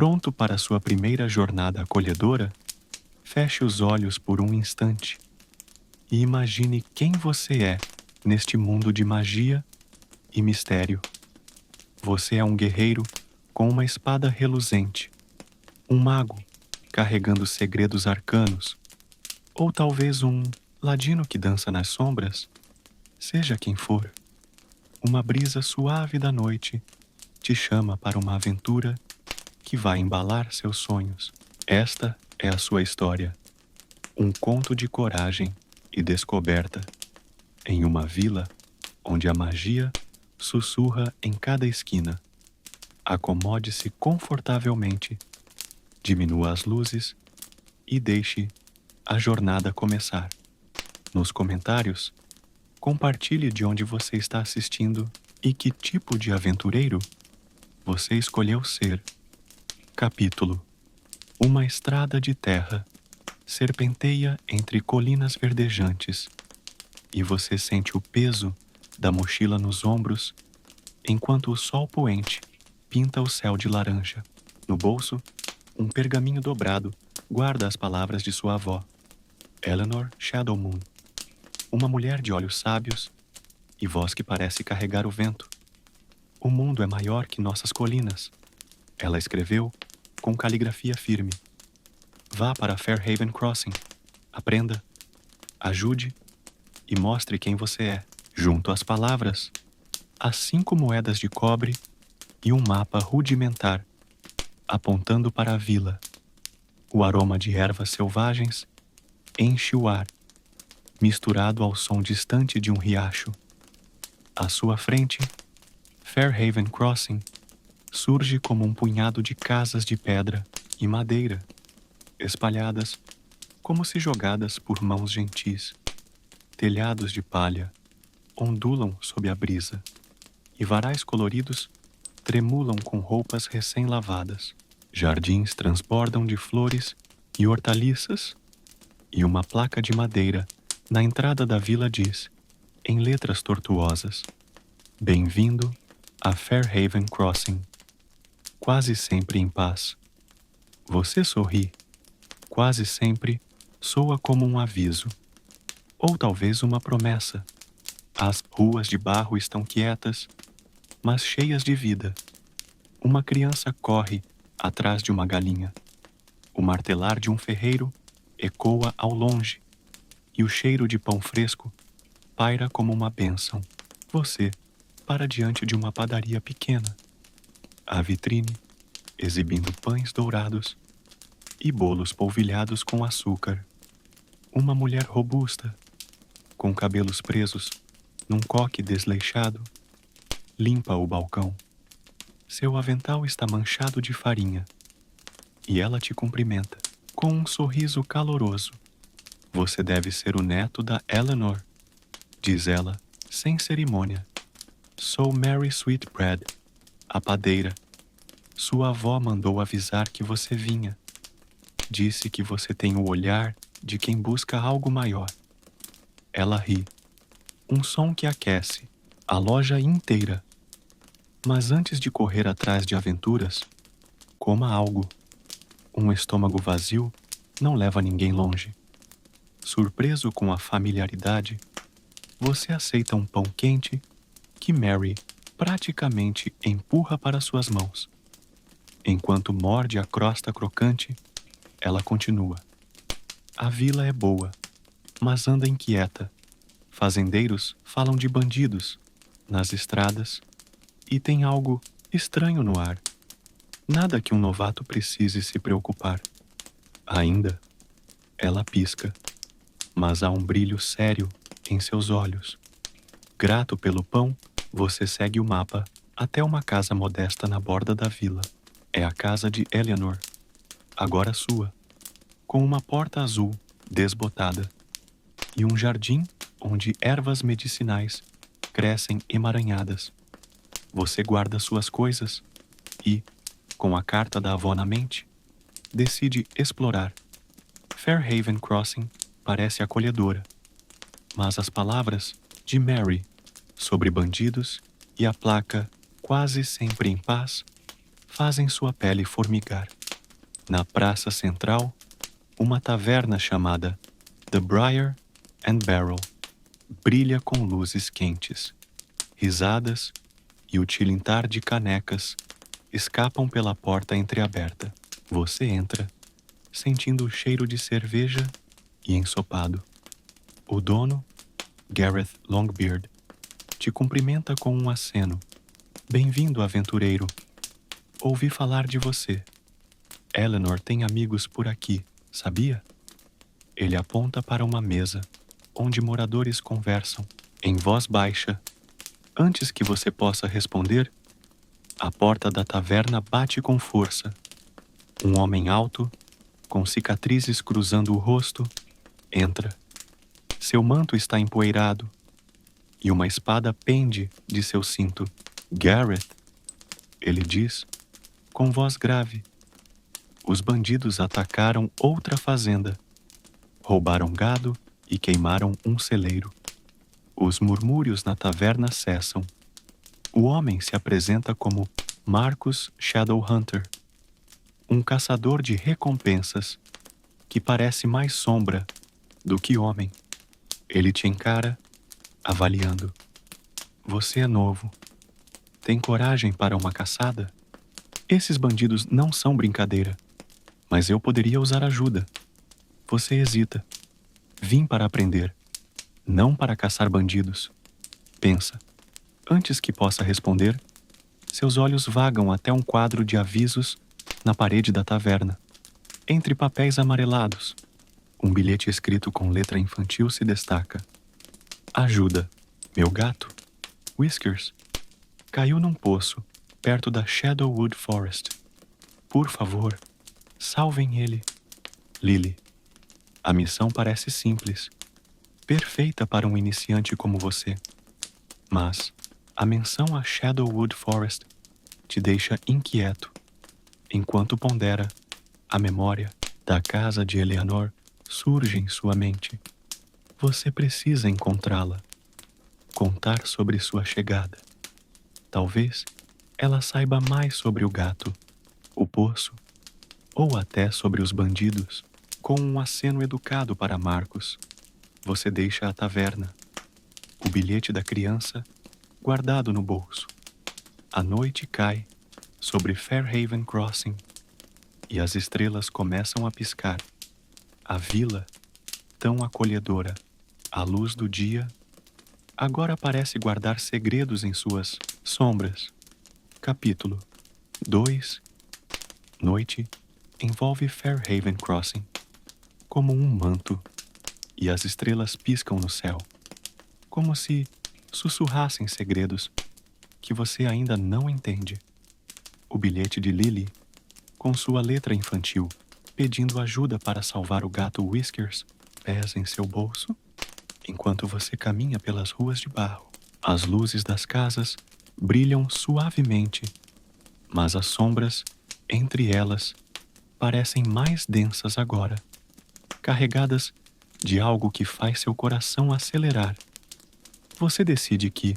Pronto para sua primeira jornada acolhedora? Feche os olhos por um instante e imagine quem você é neste mundo de magia e mistério. Você é um guerreiro com uma espada reluzente, um mago carregando segredos arcanos, ou talvez um ladino que dança nas sombras. Seja quem for, uma brisa suave da noite te chama para uma aventura que vai embalar seus sonhos. Esta é a sua história, um conto de coragem e descoberta em uma vila onde a magia sussurra em cada esquina. Acomode-se confortavelmente, diminua as luzes e deixe a jornada começar. Nos comentários, compartilhe de onde você está assistindo e que tipo de aventureiro você escolheu ser. Capítulo: Uma estrada de terra serpenteia entre colinas verdejantes e você sente o peso da mochila nos ombros enquanto o sol poente pinta o céu de laranja. No bolso, um pergaminho dobrado guarda as palavras de sua avó, Eleanor Shadowmoon, uma mulher de olhos sábios e voz que parece carregar o vento. O mundo é maior que nossas colinas, ela escreveu com caligrafia firme. Vá para Fairhaven Crossing, aprenda, ajude e mostre quem você é. Junto às palavras, as 5 moedas de cobre e um mapa rudimentar, apontando para a vila. O aroma de ervas selvagens enche o ar, misturado ao som distante de um riacho. À sua frente, Fairhaven Crossing surge como um punhado de casas de pedra e madeira, espalhadas como se jogadas por mãos gentis. Telhados de palha ondulam sob a brisa e varais coloridos tremulam com roupas recém-lavadas. Jardins transbordam de flores e hortaliças, e uma placa de madeira na entrada da vila diz, em letras tortuosas: Bem-vindo a Fairhaven Crossing. Quase sempre em paz. Você sorri. Quase sempre soa como um aviso, ou talvez uma promessa. As ruas de barro estão quietas, mas cheias de vida. Uma criança corre atrás de uma galinha. O martelar de um ferreiro ecoa ao longe, e o cheiro de pão fresco paira como uma bênção. Você para diante de uma padaria pequena. A vitrine exibindo pães dourados e bolos polvilhados com açúcar. Uma mulher robusta, com cabelos presos num coque desleixado, limpa o balcão. Seu avental está manchado de farinha e ela te cumprimenta com um sorriso caloroso. Você deve ser o neto da Eleanor, diz ela, sem cerimônia. Sou Mary Sweetbread, a padeira. Sua avó mandou avisar que você vinha. Disse que você tem o olhar de quem busca algo maior. Ela ri. Um som que aquece a loja inteira. Mas antes de correr atrás de aventuras, coma algo. Um estômago vazio não leva ninguém longe. Surpreso com a familiaridade, você aceita um pão quente que Mary praticamente empurra para suas mãos. Enquanto morde a crosta crocante, ela continua. A vila é boa, mas anda inquieta. Fazendeiros falam de bandidos nas estradas e tem algo estranho no ar. Nada que um novato precise se preocupar. Ainda, ela pisca, mas há um brilho sério em seus olhos. Grato pelo pão, você segue o mapa até uma casa modesta na borda da vila. É a casa de Eleanor, agora sua, com uma porta azul desbotada e um jardim onde ervas medicinais crescem emaranhadas. Você guarda suas coisas e, com a carta da avó na mente, decide explorar. Fairhaven Crossing parece acolhedora, mas as palavras de Mary sobre bandidos e a placa quase sempre em paz fazem sua pele formigar. Na praça central, uma taverna chamada The Briar and Barrel brilha com luzes quentes. Risadas e o tilintar de canecas escapam pela porta entreaberta. Você entra, sentindo o cheiro de cerveja e ensopado. O dono, Gareth Longbeard, te cumprimenta com um aceno. Bem-vindo, aventureiro. Ouvi falar de você. Eleanor tem amigos por aqui, sabia? Ele aponta para uma mesa, onde moradores conversam, em voz baixa. Antes que você possa responder, a porta da taverna bate com força. Um homem alto, com cicatrizes cruzando o rosto, entra. Seu manto está empoeirado e uma espada pende de seu cinto. Gareth, ele diz, com voz grave. Os bandidos atacaram outra fazenda, roubaram gado e queimaram um celeiro. Os murmúrios na taverna cessam. O homem se apresenta como Marcus Shadowhunter, um caçador de recompensas que parece mais sombra do que homem. Ele te encara, avaliando. Você é novo. Tem coragem para uma caçada? Esses bandidos não são brincadeira, mas eu poderia usar ajuda. Você hesita. Vim para aprender, não para caçar bandidos. Pensa. Antes que possa responder, seus olhos vagam até um quadro de avisos na parede da taverna. Entre papéis amarelados, um bilhete escrito com letra infantil se destaca. Ajuda, meu gato, Whiskers, caiu num poço perto da Shadowwood Forest. Por favor, salvem ele. Lily, a missão parece simples, perfeita para um iniciante como você. Mas a menção a Shadowwood Forest te deixa inquieto, enquanto pondera, a memória da casa de Eleanor surge em sua mente. Você precisa encontrá-la, contar sobre sua chegada. Talvez ela saiba mais sobre o gato, o poço, ou até sobre os bandidos. Com um aceno educado para Marcos, você deixa a taverna, o bilhete da criança guardado no bolso. A noite cai sobre Fairhaven Crossing e as estrelas começam a piscar. A vila, tão acolhedora, à luz do dia, agora parece guardar segredos em suas sombras. Capítulo 2. Noite envolve Fairhaven Crossing como um manto, e as estrelas piscam no céu, como se sussurrassem segredos que você ainda não entende. O bilhete de Lily, com sua letra infantil, pedindo ajuda para salvar o gato Whiskers, pesa em seu bolso, enquanto você caminha pelas ruas de barro. As luzes das casas brilham suavemente, mas as sombras, entre elas, parecem mais densas agora, carregadas de algo que faz seu coração acelerar. Você decide que,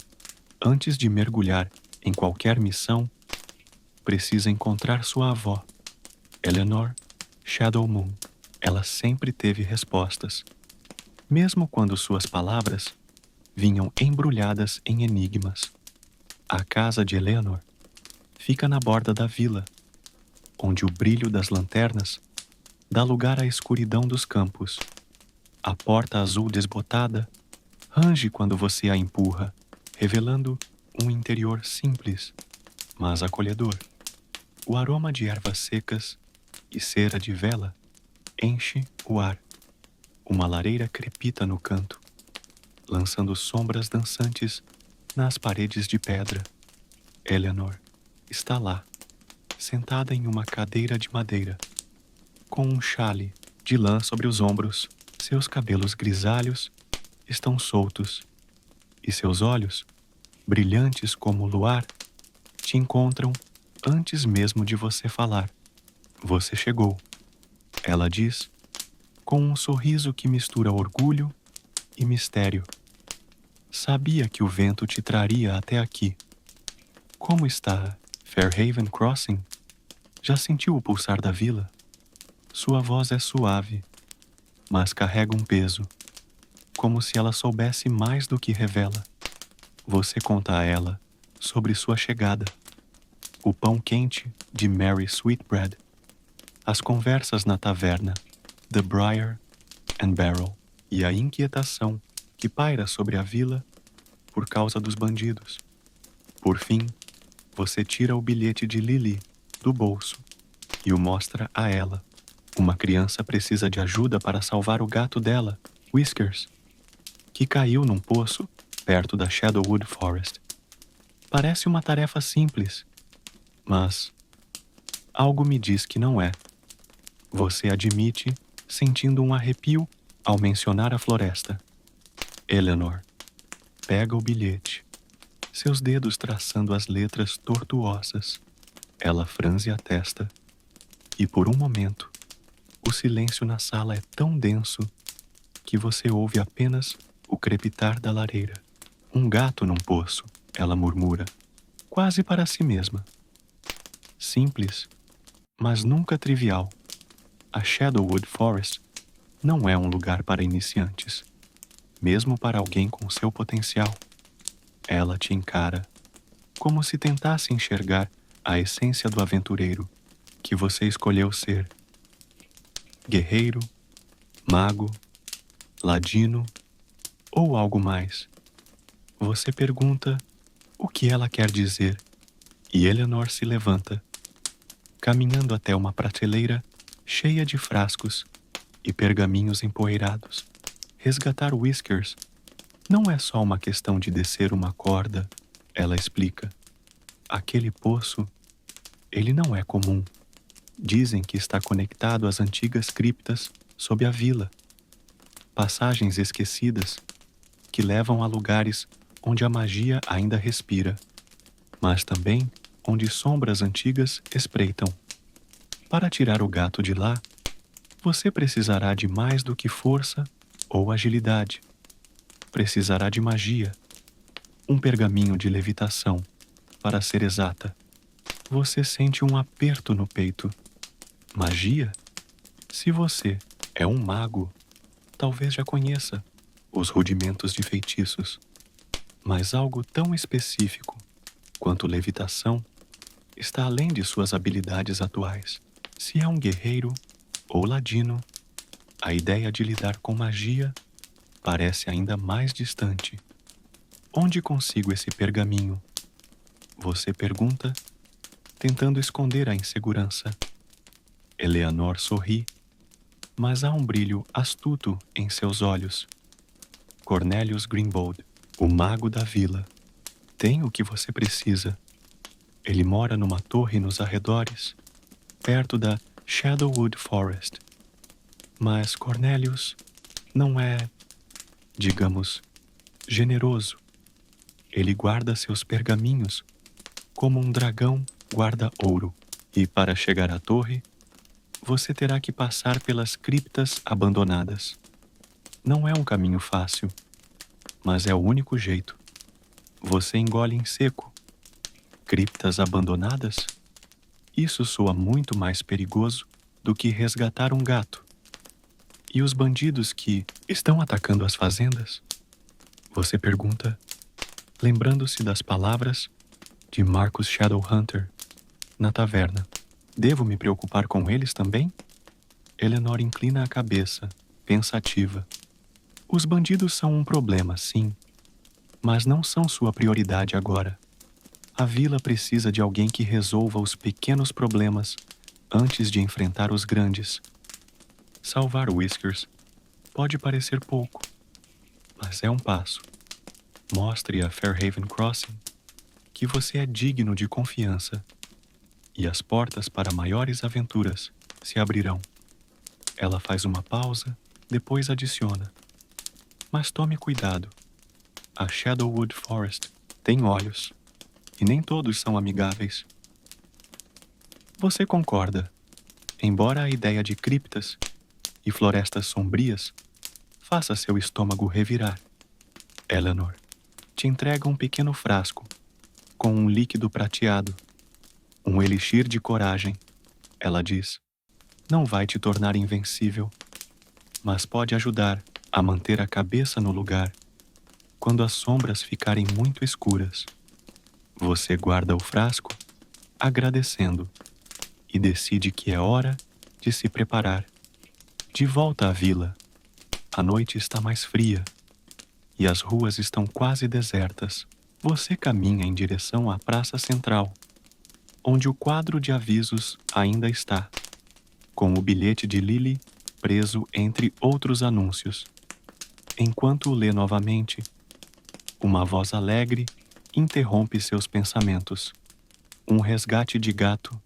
antes de mergulhar em qualquer missão, precisa encontrar sua avó, Eleanor Shadowmoon. Ela sempre teve respostas, mesmo quando suas palavras vinham embrulhadas em enigmas. A casa de Eleanor fica na borda da vila, onde o brilho das lanternas dá lugar à escuridão dos campos. A porta azul desbotada range quando você a empurra, revelando um interior simples, mas acolhedor. O aroma de ervas secas e cera de vela enche o ar. Uma lareira crepita no canto, lançando sombras dançantes nas paredes de pedra. Eleanor está lá, sentada em uma cadeira de madeira, com um chale de lã sobre os ombros. Seus cabelos grisalhos estão soltos, e seus olhos, brilhantes como o luar, te encontram antes mesmo de você falar. Você chegou, ela diz, com um sorriso que mistura orgulho e mistério. Sabia que o vento te traria até aqui. Como está Fairhaven Crossing? Já sentiu o pulsar da vila? Sua voz é suave, mas carrega um peso, como se ela soubesse mais do que revela. Você conta a ela sobre sua chegada, o pão quente de Mary Sweetbread, as conversas na taverna, The Briar and Barrel, e a inquietação que paira sobre a vila por causa dos bandidos. Por fim, você tira o bilhete de Lily do bolso e o mostra a ela. Uma criança precisa de ajuda para salvar o gato dela, Whiskers, que caiu num poço perto da Shadowwood Forest. Parece uma tarefa simples, mas algo me diz que não é. Você admite, sentindo um arrepio ao mencionar a floresta. Eleanor pega o bilhete, seus dedos traçando as letras tortuosas. Ela franze a testa e, por um momento, o silêncio na sala é tão denso que você ouve apenas o crepitar da lareira. Um gato num poço, ela murmura, quase para si mesma. Simples, mas nunca trivial. A Shadowwood Forest não é um lugar para iniciantes, mesmo para alguém com seu potencial. Ela te encara, como se tentasse enxergar a essência do aventureiro que você escolheu ser. Guerreiro, mago, ladino ou algo mais. Você pergunta o que ela quer dizer e Eleanor se levanta, caminhando até uma prateleira cheia de frascos e pergaminhos empoeirados. Resgatar Whiskers não é só uma questão de descer uma corda, ela explica. Aquele poço, ele não é comum. Dizem que está conectado às antigas criptas sob a vila. Passagens esquecidas que levam a lugares onde a magia ainda respira, mas também onde sombras antigas espreitam. Para tirar o gato de lá, você precisará de mais do que força ou agilidade. Precisará de magia, um pergaminho de levitação, para ser exata. Você sente um aperto no peito. Magia? Se você é um mago, talvez já conheça os rudimentos de feitiços, mas algo tão específico quanto levitação está além de suas habilidades atuais. Se é um guerreiro ou ladino, a ideia de lidar com magia parece ainda mais distante. Onde consigo esse pergaminho? Você pergunta, tentando esconder a insegurança. Eleanor sorri, mas há um brilho astuto em seus olhos. Cornelius Grimbold, o mago da vila, tem o que você precisa. Ele mora numa torre nos arredores, perto da Shadowwood Forest. Mas Cornelius não é, digamos, generoso. Ele guarda seus pergaminhos como um dragão guarda ouro. E para chegar à torre, você terá que passar pelas criptas abandonadas. Não é um caminho fácil, mas é o único jeito. Você engole em seco. Criptas abandonadas? Isso soa muito mais perigoso do que resgatar um gato. E os bandidos que estão atacando as fazendas? Você pergunta, lembrando-se das palavras de Marcus Shadowhunter na taverna. Devo me preocupar com eles também? Eleanor inclina a cabeça, pensativa. Os bandidos são um problema, sim, mas não são sua prioridade agora. A vila precisa de alguém que resolva os pequenos problemas antes de enfrentar os grandes. Salvar Whiskers pode parecer pouco, mas é um passo. Mostre a Fairhaven Crossing que você é digno de confiança e as portas para maiores aventuras se abrirão. Ela faz uma pausa, depois adiciona. Mas tome cuidado. A Shadowwood Forest tem olhos, e nem todos são amigáveis. Você concorda, embora a ideia de criptas e florestas sombrias faça seu estômago revirar. Eleanor te entrega um pequeno frasco com um líquido prateado, um elixir de coragem. ela diz. Não vai te tornar invencível, mas pode ajudar a manter a cabeça no lugar quando as sombras ficarem muito escuras. Você guarda o frasco, agradecendo, e decide que é hora de se preparar. De volta à vila, a noite está mais fria e as ruas estão quase desertas. Você caminha em direção à praça central, onde o quadro de avisos ainda está, com o bilhete de Lily preso entre outros anúncios. Enquanto o lê novamente, uma voz alegre interrompe seus pensamentos. Um resgate de gato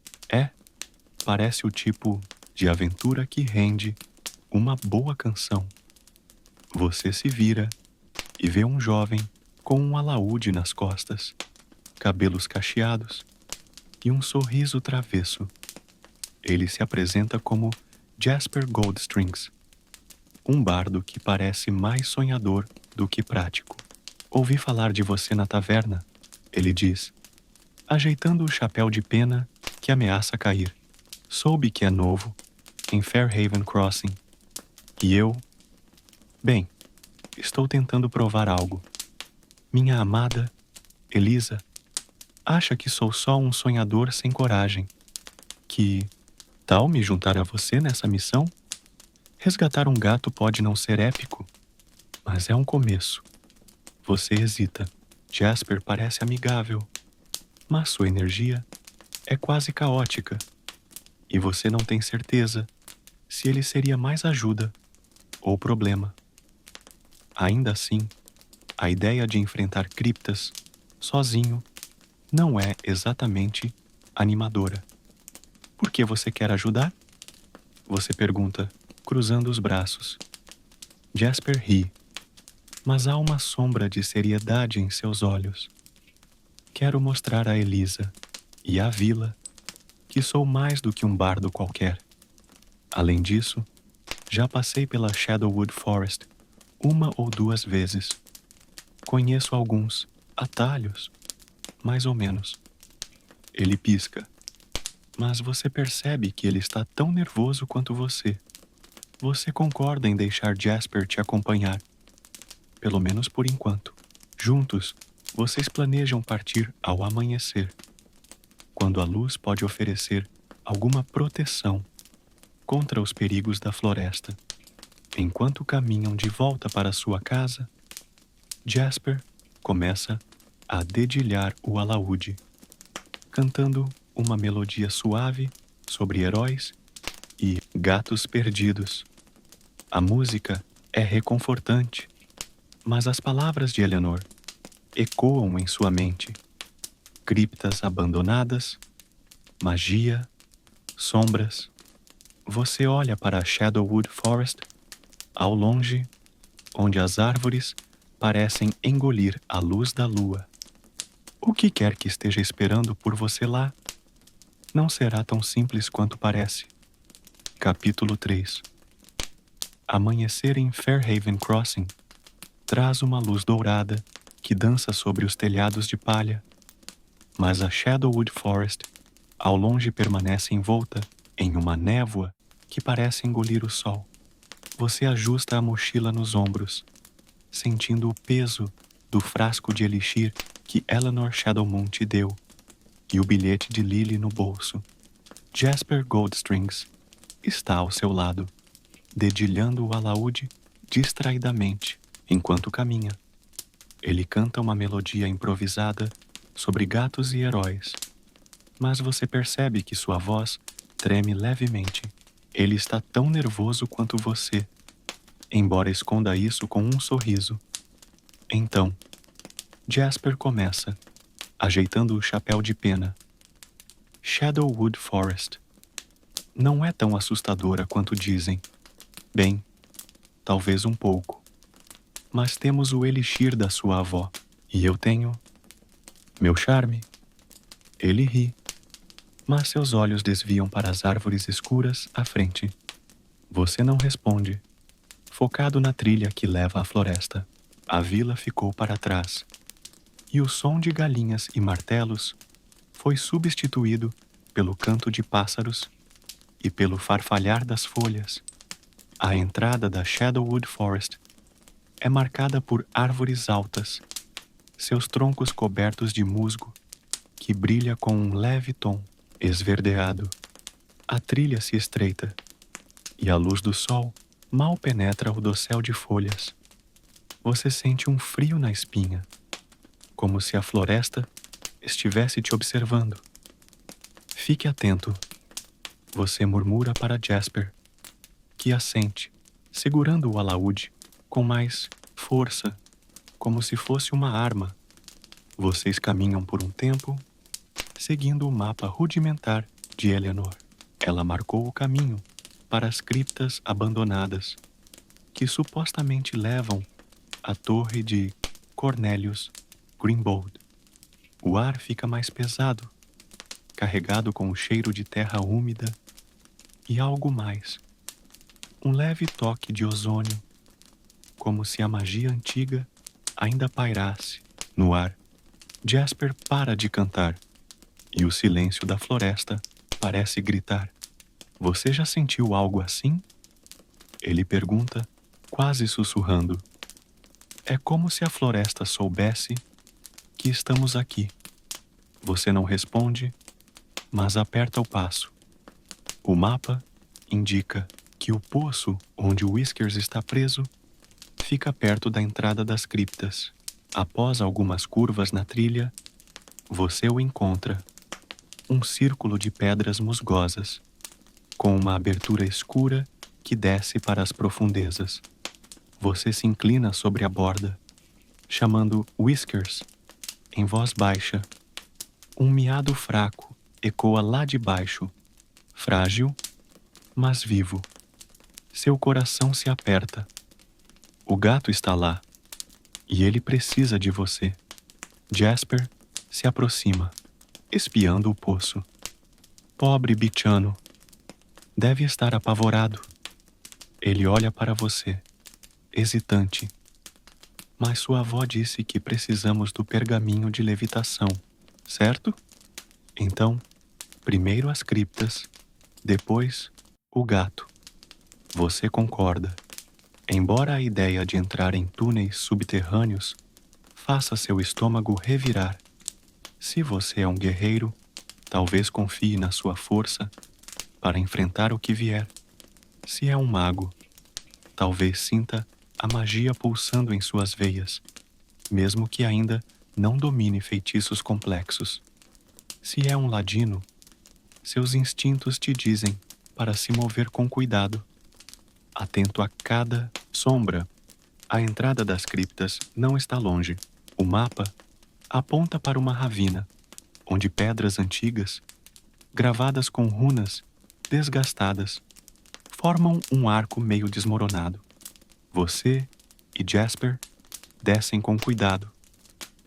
parece o tipo de aventura que rende uma boa canção. Você se vira e vê um jovem com um alaúde nas costas, cabelos cacheados e um sorriso travesso. Ele se apresenta como Jasper Goldstrings, um bardo que parece mais sonhador do que prático. Ouvi falar de você na taverna, ele diz, ajeitando o chapéu de pena que ameaça cair. Soube que é novo em Fairhaven Crossing. E eu, bem, estou tentando provar algo. Minha amada, Elisa, acha que sou só um sonhador sem coragem. Que tal me juntar a você nessa missão? Resgatar um gato pode não ser épico, mas é um começo. Você hesita. Jasper parece amigável, mas sua energia é quase caótica. E você não tem certeza se ele seria mais ajuda ou problema. Ainda assim, a ideia de enfrentar criptas sozinho não é exatamente animadora. Por que você quer ajudar? Você pergunta, cruzando os braços. Jasper ri, mas há uma sombra de seriedade em seus olhos. Quero mostrar a Elisa e à vila que sou mais do que um bardo qualquer. Além disso, já passei pela Shadowwood Forest uma ou duas vezes. Conheço alguns atalhos, mais ou menos. Ele pisca, mas você percebe que ele está tão nervoso quanto você. Você concorda em deixar Jasper te acompanhar, pelo menos por enquanto. Juntos, vocês planejam partir ao amanhecer, quando a luz pode oferecer alguma proteção contra os perigos da floresta. Enquanto caminham de volta para sua casa, Jasper começa a dedilhar o alaúde, cantando uma melodia suave sobre heróis e gatos perdidos. A música é reconfortante, mas as palavras de Eleanor ecoam em sua mente. Criptas abandonadas, magia, sombras. Você olha para a Shadowwood Forest, ao longe, onde as árvores parecem engolir a luz da lua. O que quer que esteja esperando por você lá, não será tão simples quanto parece. Capítulo 3. Amanhecer em Fairhaven Crossing traz uma luz dourada que dança sobre os telhados de palha, mas a Shadowwood Forest ao longe permanece envolta em uma névoa que parece engolir o sol. Você ajusta a mochila nos ombros, sentindo o peso do frasco de elixir que Eleanor Shadowmoon te deu e o bilhete de Lily no bolso. Jasper Goldstrings está ao seu lado, dedilhando o alaúde distraidamente enquanto caminha. Ele canta uma melodia improvisada sobre gatos e heróis, mas você percebe que sua voz treme levemente. Ele está tão nervoso quanto você, embora esconda isso com um sorriso. Então, Jasper começa, ajeitando o chapéu de pena. Shadowwood Forest não é tão assustadora quanto dizem. Bem, talvez um pouco. Mas temos o elixir da sua avó, e eu tenho meu charme. Ele ri, mas seus olhos desviam para as árvores escuras à frente. Você não responde, focado na trilha que leva à floresta. A vila ficou para trás, e o som de galinhas e martelos foi substituído pelo canto de pássaros e pelo farfalhar das folhas. A entrada da Shadowwood Forest é marcada por árvores altas, seus troncos cobertos de musgo, que brilha com um leve tom esverdeado. A trilha se estreita, e a luz do sol mal penetra o dossel de folhas. Você sente um frio na espinha, como se a floresta estivesse te observando. Fique atento, você murmura para Jasper, que assente, segurando o alaúde com mais força, como se fosse uma arma. Vocês caminham por um tempo, seguindo o mapa rudimentar de Eleanor. Ela marcou o caminho para as criptas abandonadas, que supostamente levam à torre de Cornelius Grimbold. O ar fica mais pesado, carregado com o cheiro de terra úmida e algo mais. Um leve toque de ozônio, como se a magia antiga ainda pairasse no ar. Jasper para de cantar, e o silêncio da floresta parece gritar. Você já sentiu algo assim? Ele pergunta, quase sussurrando. É como se a floresta soubesse que estamos aqui. Você não responde, mas aperta o passo. O mapa indica que o poço onde o Whiskers está preso fica perto da entrada das criptas. Após algumas curvas na trilha, você o encontra. Um círculo de pedras musgosas, com uma abertura escura que desce para as profundezas. Você se inclina sobre a borda, chamando Whiskers em voz baixa. Um miado fraco ecoa lá de baixo, frágil, mas vivo. Seu coração se aperta. O gato está lá, e ele precisa de você. Jasper se aproxima, espiando o poço. Pobre Bichano. Deve estar apavorado. Ele olha para você, hesitante. Mas sua avó disse que precisamos do pergaminho de levitação, certo? Então, primeiro as criptas, depois o gato. Você concorda. Embora a ideia de entrar em túneis subterrâneos faça seu estômago revirar. Se você é um guerreiro, talvez confie na sua força para enfrentar o que vier. Se é um mago, talvez sinta a magia pulsando em suas veias, mesmo que ainda não domine feitiços complexos. Se é um ladino, seus instintos te dizem para se mover com cuidado, atento a cada sombra. A entrada das criptas não está longe. O mapa aponta para uma ravina, onde pedras antigas, gravadas com runas desgastadas, formam um arco meio desmoronado. Você e Jasper descem com cuidado,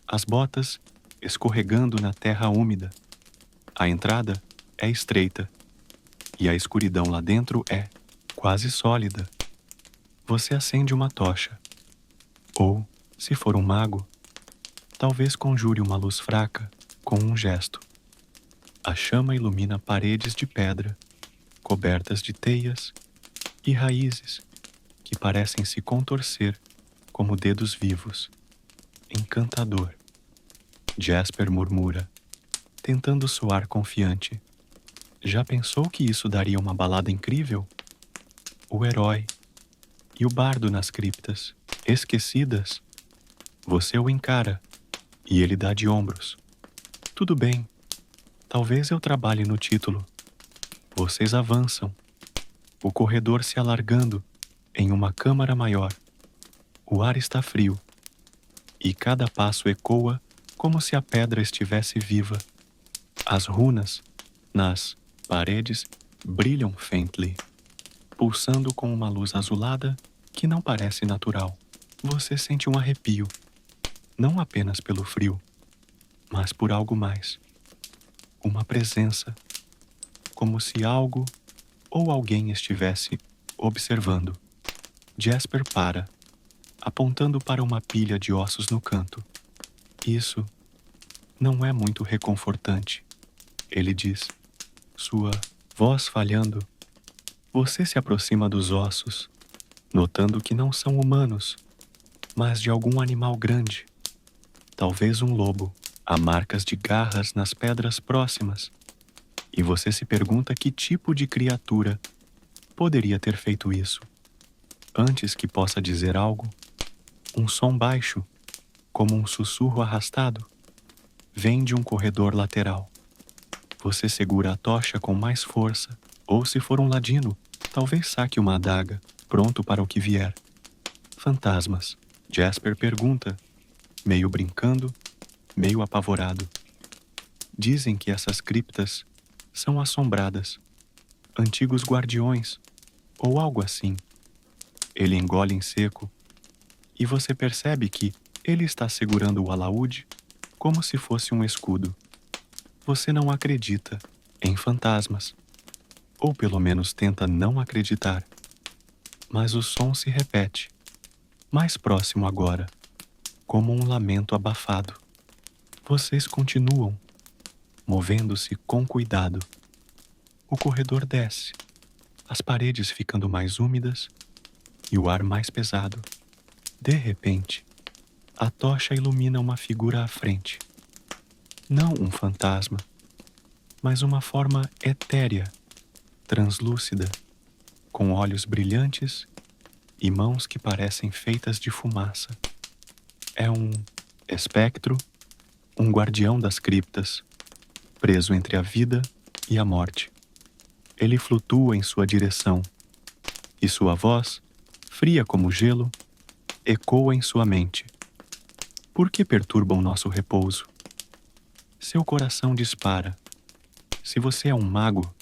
as botas escorregando na terra úmida. A entrada é estreita, e a escuridão lá dentro é quase sólida. Você acende uma tocha, ou, se for um mago, talvez conjure uma luz fraca com um gesto. A chama ilumina paredes de pedra, cobertas de teias e raízes que parecem se contorcer como dedos vivos. Encantador. Jasper murmura, tentando soar confiante. Já pensou que isso daria uma balada incrível? O herói e o bardo nas criptas, esquecidas. Você o encara e ele dá de ombros. Tudo bem, talvez eu trabalhe no título. Vocês avançam, o corredor se alargando em uma câmara maior. O ar está frio, e cada passo ecoa como se a pedra estivesse viva. As runas nas paredes brilham faintly, pulsando com uma luz azulada que não parece natural. Você sente um arrepio, não apenas pelo frio, mas por algo mais. Uma presença, como se algo ou alguém estivesse observando. Jasper para, apontando para uma pilha de ossos no canto. Isso não é muito reconfortante, ele diz, sua voz falhando Você se aproxima dos ossos, notando que não são humanos, mas de algum animal grande, talvez um lobo. Há marcas de garras nas pedras próximas, e você se pergunta que tipo de criatura poderia ter feito isso. Antes que possa dizer algo, um som baixo, como um sussurro arrastado, vem de um corredor lateral. Você segura a tocha com mais força, ou se for um ladino, talvez saque uma adaga, pronto para o que vier. Fantasmas. Jasper pergunta, meio brincando, meio apavorado. Dizem que essas criptas são assombradas, antigos guardiões, ou algo assim. Ele engole em seco, e você percebe que ele está segurando o alaúde como se fosse um escudo. Você não acredita em fantasmas, ou pelo menos tenta não acreditar. Mas o som se repete, mais próximo agora, como um lamento abafado. Vocês continuam, movendo-se com cuidado. O corredor desce, as paredes ficando mais úmidas e o ar mais pesado. De repente, a tocha ilumina uma figura à frente. Não um fantasma, mas uma forma etérea, translúcida, com olhos brilhantes e mãos que parecem feitas de fumaça. É um espectro, um guardião das criptas, preso entre a vida e a morte. Ele flutua em sua direção, e sua voz, fria como gelo, ecoa em sua mente. Por que perturbam nosso repouso? Seu coração dispara. Se você é um mago,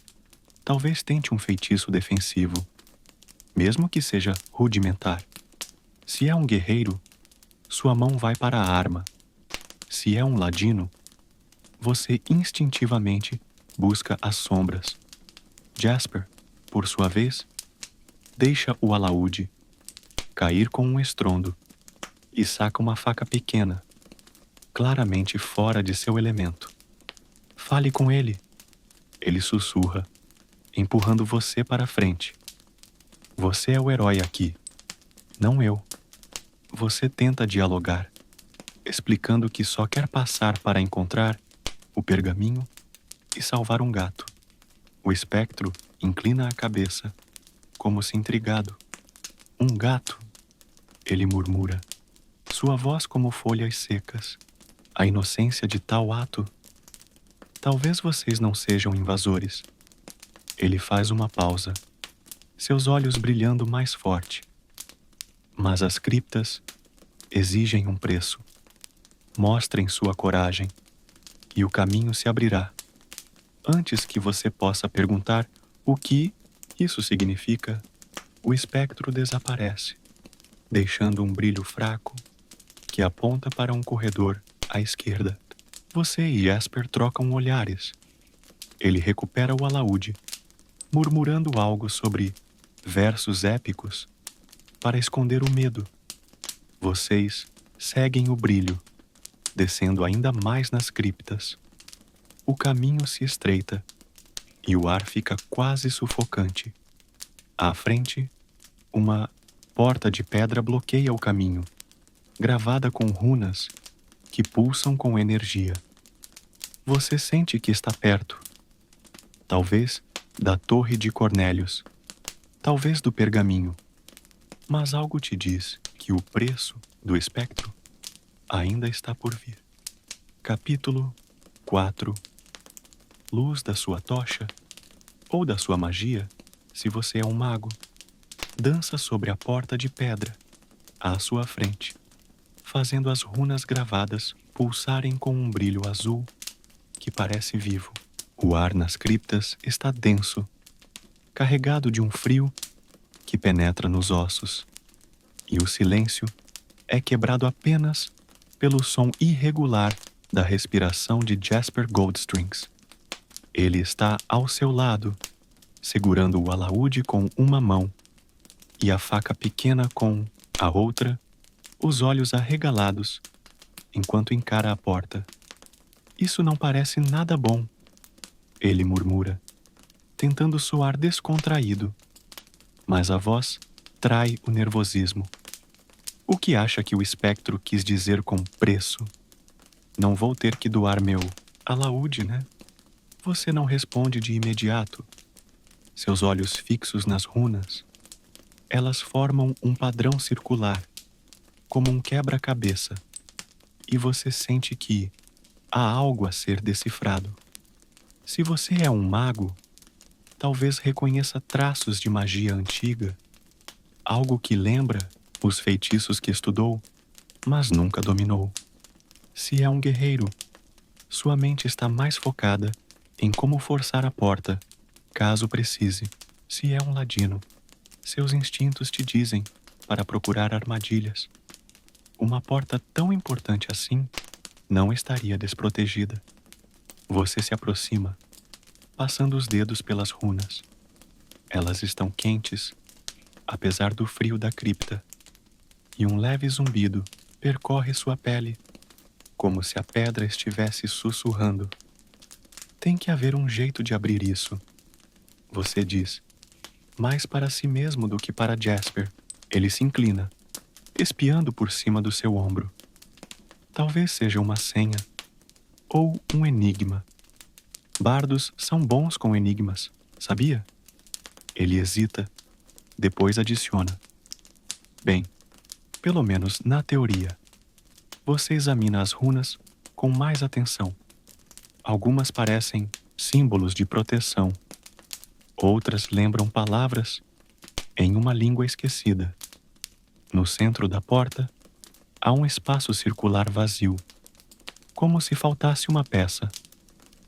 talvez tente um feitiço defensivo, mesmo que seja rudimentar. Se é um guerreiro, sua mão vai para a arma. Se é um ladino, você instintivamente busca as sombras. Jasper, por sua vez, deixa o alaúde cair com um estrondo e saca uma faca pequena, claramente fora de seu elemento. Fale com ele, ele sussurra, empurrando você para frente. Você é o herói aqui, não eu. Você tenta dialogar, explicando que só quer passar para encontrar o pergaminho e salvar um gato. O espectro inclina a cabeça, como se intrigado. Um gato, ele murmura, sua voz como folhas secas. A inocência de tal ato. Talvez vocês não sejam invasores. Ele faz uma pausa, seus olhos brilhando mais forte. Mas as criptas exigem um preço. Mostrem sua coragem, e o caminho se abrirá. Antes que você possa perguntar o que isso significa, o espectro desaparece, deixando um brilho fraco que aponta para um corredor à esquerda. Você e Jasper trocam olhares. Ele recupera o alaúde, murmurando algo sobre versos épicos para esconder o medo. Vocês seguem o brilho, descendo ainda mais nas criptas. O caminho se estreita e o ar fica quase sufocante. À frente, uma porta de pedra bloqueia o caminho, gravada com runas que pulsam com energia. Você sente que está perto. Talvez da Torre de Cornélios, talvez do pergaminho. Mas algo te diz que o preço do espectro ainda está por vir. Capítulo 4. Luz da sua tocha, ou da sua magia, se você é um mago, dança sobre a porta de pedra, à sua frente, fazendo as runas gravadas pulsarem com um brilho azul que parece vivo. O ar nas criptas está denso, carregado de um frio que penetra nos ossos, e o silêncio é quebrado apenas pelo som irregular da respiração de Jasper Goldstrings. Ele está ao seu lado, segurando o alaúde com uma mão e a faca pequena com a outra, os olhos arregalados, enquanto encara a porta. Isso não parece nada bom, ele murmura, tentando soar descontraído. mas a voz trai o nervosismo. O que acha que o espectro quis dizer com preço? Não vou ter que doar meu alaúde, né? Você não responde de imediato. Seus olhos fixos nas runas. Elas formam um padrão circular, como um quebra-cabeça, e você sente que há algo a ser decifrado. Se você é um mago, talvez reconheça traços de magia antiga, algo que lembra os feitiços que estudou, mas nunca dominou. Se é um guerreiro, sua mente está mais focada em como forçar a porta, caso precise. Se é um ladino, seus instintos te dizem para procurar armadilhas. Uma porta tão importante assim não estaria desprotegida. Você se aproxima, passando os dedos pelas runas. Elas estão quentes, apesar do frio da cripta, e um leve zumbido percorre sua pele, como se a pedra estivesse sussurrando. Tem que haver um jeito de abrir isso, você diz, mais para si mesmo do que para Jasper. Ele se inclina, espiando por cima do seu ombro. Talvez seja uma senha, ou um enigma. Bardos são bons com enigmas, sabia? Ele hesita, depois adiciona. Bem, pelo menos na teoria. Você examina as runas com mais atenção. Algumas parecem símbolos de proteção. Outras lembram palavras em uma língua esquecida. No centro da porta, há um espaço circular vazio, como se faltasse uma peça.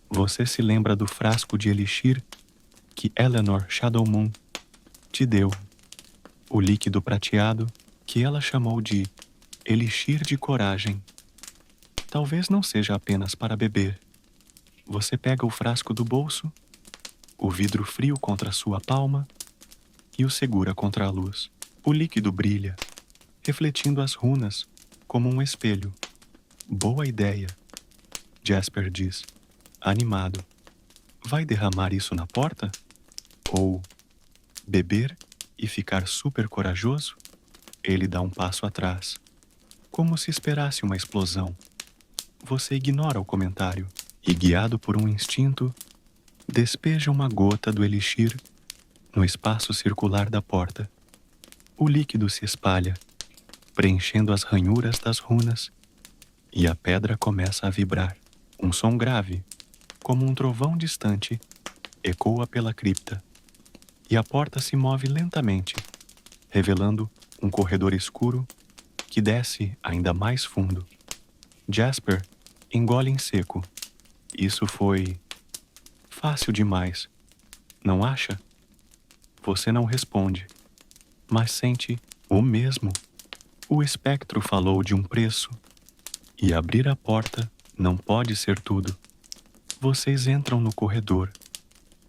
Você se lembra do frasco de elixir que Eleanor Shadowmoon te deu, o líquido prateado que ela chamou de elixir de coragem. Talvez não seja apenas para beber. Você pega o frasco do bolso, o vidro frio contra sua palma e o segura contra a luz. O líquido brilha, refletindo as runas como um espelho. Boa ideia, Jasper diz, animado. Vai derramar isso na porta? Ou beber e ficar super corajoso? Ele dá um passo atrás, como se esperasse uma explosão. Você ignora o comentário e, guiado por um instinto, despeja uma gota do elixir no espaço circular da porta. O líquido se espalha, preenchendo as ranhuras das runas, e a pedra começa a vibrar. Um som grave, como um trovão distante, ecoa pela cripta, e a porta se move lentamente, revelando um corredor escuro que desce ainda mais fundo. Jasper engole em seco. Isso foi fácil demais, não acha? Você não responde, mas sente o mesmo. O espectro falou de um preço, e abrir a porta não pode ser tudo. Vocês entram no corredor,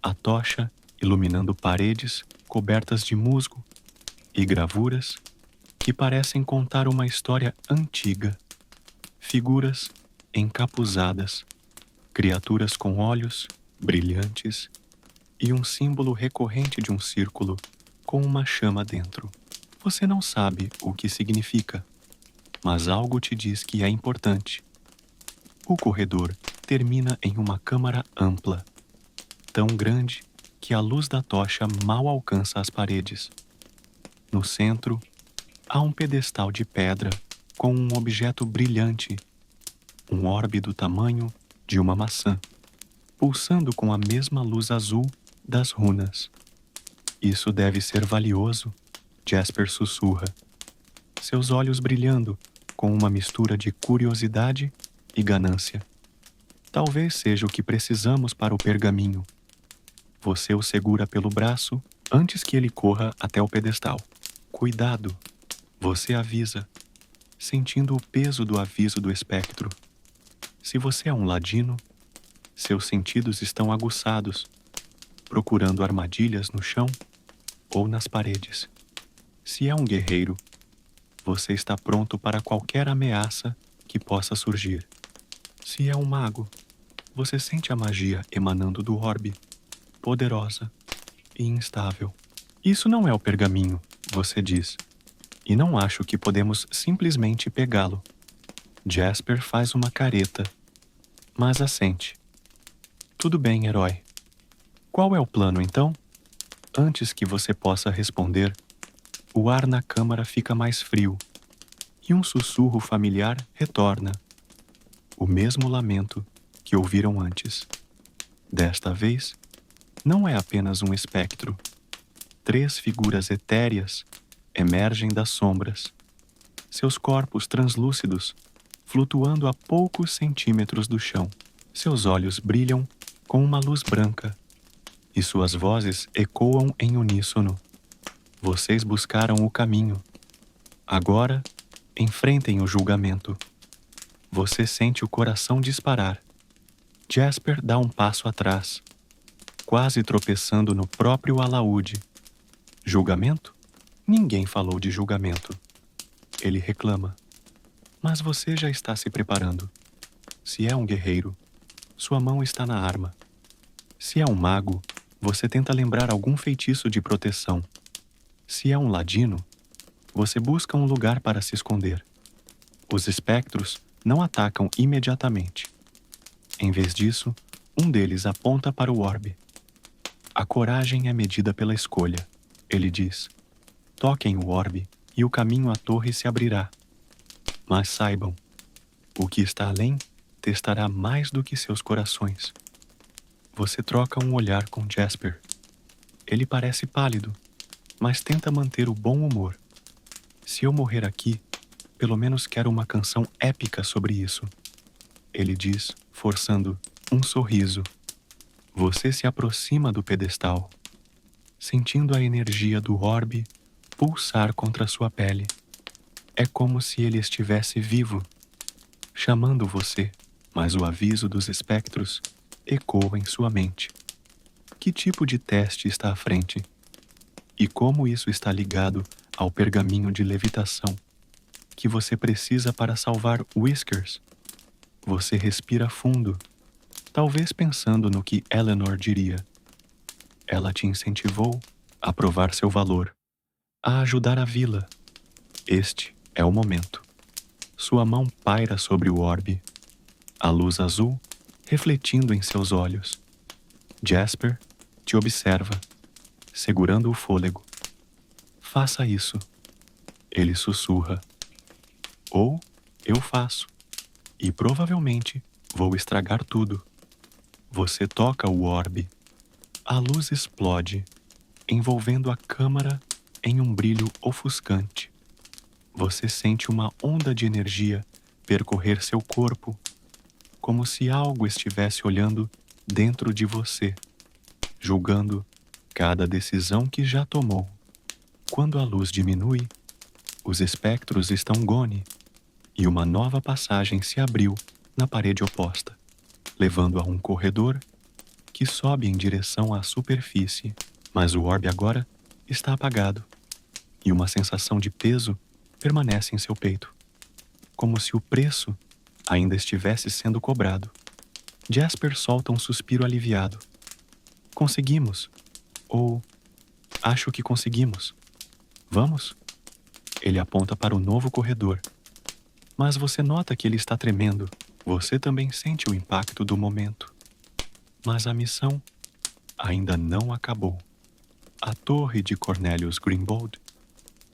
a tocha iluminando paredes cobertas de musgo e gravuras que parecem contar uma história antiga. Figuras encapuzadas, criaturas com olhos brilhantes e um símbolo recorrente de um círculo com uma chama dentro. Você não sabe o que significa, mas algo te diz que é importante. O corredor termina em uma câmara ampla, tão grande que a luz da tocha mal alcança as paredes. No centro, há um pedestal de pedra com um objeto brilhante, um orbe do tamanho de uma maçã, pulsando com a mesma luz azul das runas. Isso deve ser valioso, Jasper sussurra, seus olhos brilhando com uma mistura de curiosidade e ganância. Talvez seja o que precisamos para o pergaminho. Você o segura pelo braço antes que ele corra até o pedestal. Cuidado, você avisa, sentindo o peso do aviso do espectro. Se você é um ladino, seus sentidos estão aguçados, procurando armadilhas no chão ou nas paredes. Se é um guerreiro, você está pronto para qualquer ameaça que possa surgir. Se é um mago, você sente a magia emanando do orbe, poderosa e instável. Isso não é o pergaminho, você diz, e não acho que podemos simplesmente pegá-lo. Jasper faz uma careta, mas assente. Tudo bem, herói. Qual é o plano, então? Antes que você possa responder, o ar na câmara fica mais frio e um sussurro familiar retorna. O mesmo lamento que ouviram antes. Desta vez, não é apenas um espectro. 3 figuras etéreas emergem das sombras, seus corpos translúcidos flutuando a poucos centímetros do chão. Seus olhos brilham com uma luz branca e suas vozes ecoam em uníssono. Vocês buscaram o caminho. Agora, enfrentem o julgamento. Você sente o coração disparar. Jasper dá um passo atrás, quase tropeçando no próprio alaúde. Julgamento? Ninguém falou de julgamento. Ele reclama. Mas você já está se preparando. Se é um guerreiro, sua mão está na arma. Se é um mago, você tenta lembrar algum feitiço de proteção. Se é um ladino, você busca um lugar para se esconder. Os espectros não atacam imediatamente. Em vez disso, um deles aponta para o orbe. A coragem é medida pela escolha, ele diz. Toquem o orbe e o caminho à torre se abrirá. Mas saibam, o que está além testará mais do que seus corações. Você troca um olhar com Jasper. Ele parece pálido, mas tenta manter o bom humor. Se eu morrer aqui, pelo menos quero uma canção épica sobre isso. Ele diz, forçando um sorriso. Você se aproxima do pedestal, sentindo a energia do orbe pulsar contra sua pele. É como se ele estivesse vivo, chamando você, mas o aviso dos espectros ecoa em sua mente. Que tipo de teste está à frente? E como isso está ligado ao pergaminho de levitação que você precisa para salvar Whiskers? Você respira fundo, talvez pensando no que Eleanor diria. Ela te incentivou a provar seu valor, a ajudar a vila. Este é o momento. Sua mão paira sobre o orbe, a luz azul refletindo em seus olhos. Jasper te observa, segurando o fôlego. Faça isso, ele sussurra. Ou eu faço, e provavelmente vou estragar tudo. Você toca o orbe. A luz explode, envolvendo a câmara em um brilho ofuscante. Você sente uma onda de energia percorrer seu corpo, como se algo estivesse olhando dentro de você, julgando cada decisão que já tomou. Quando a luz diminui, os espectros estão gone e uma nova passagem se abriu na parede oposta, levando a um corredor que sobe em direção à superfície. Mas o orbe agora está apagado e uma sensação de peso permanece em seu peito, como se o preço ainda estivesse sendo cobrado. Jasper solta um suspiro aliviado. Conseguimos. Ou acho que conseguimos. Vamos? Ele aponta para o novo corredor. Mas você nota que ele está tremendo. Você também sente o impacto do momento. Mas a missão ainda não acabou. A torre de Cornelius Grimbold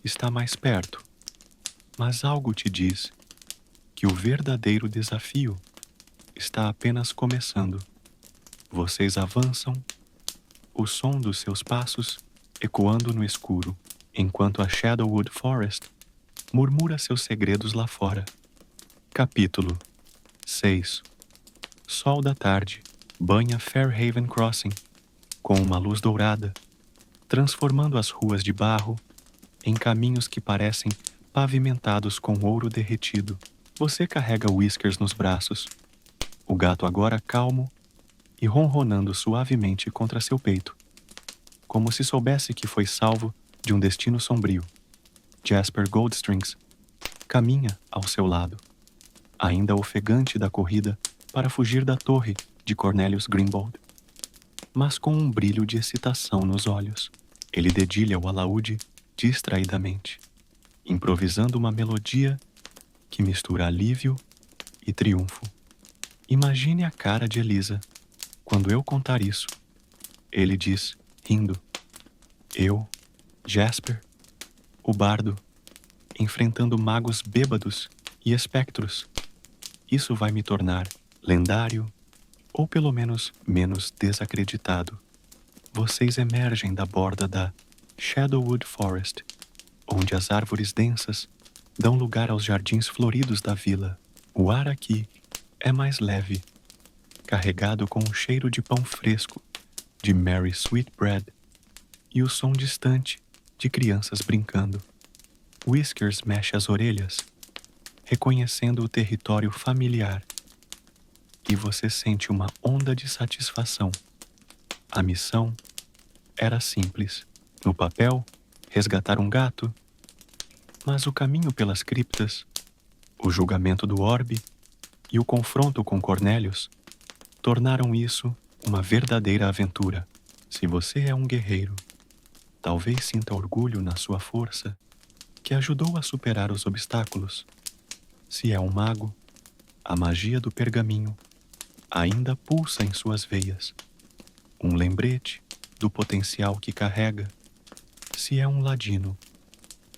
está mais perto. Mas algo te diz que o verdadeiro desafio está apenas começando. Vocês avançam, o som dos seus passos ecoando no escuro, enquanto a Shadowwood Forest murmura seus segredos lá fora. Capítulo 6. Sol da tarde banha Fairhaven Crossing com uma luz dourada, transformando as ruas de barro em caminhos que parecem pavimentados com ouro derretido. Você carrega Whiskers nos braços, o gato agora calmo e ronronando suavemente contra seu peito, como se soubesse que foi salvo de um destino sombrio. Jasper Goldstrings caminha ao seu lado, ainda ofegante da corrida para fugir da torre de Cornelius Grimbold, mas com um brilho de excitação nos olhos. Ele dedilha o alaúde distraidamente, improvisando uma melodia que mistura alívio e triunfo. Imagine a cara de Elisa quando eu contar isso. Ele diz, rindo. Eu, Jasper, o bardo, enfrentando magos bêbados e espectros. Isso vai me tornar lendário, ou pelo menos menos desacreditado. Vocês emergem da borda da Shadowwood Forest, onde as árvores densas dão lugar aos jardins floridos da vila. O ar aqui é mais leve, carregado com o cheiro de pão fresco, de Mary Sweetbread e o som distante de crianças brincando. Whiskers mexe as orelhas, reconhecendo o território familiar, e você sente uma onda de satisfação. A missão era simples. No papel, resgatar um gato, mas o caminho pelas criptas, o julgamento do orbe e o confronto com Cornélios tornaram isso uma verdadeira aventura. Se você é um guerreiro, talvez sinta orgulho na sua força, que ajudou a superar os obstáculos. Se é um mago, a magia do pergaminho ainda pulsa em suas veias. Um lembrete do potencial que carrega. Se é um ladino,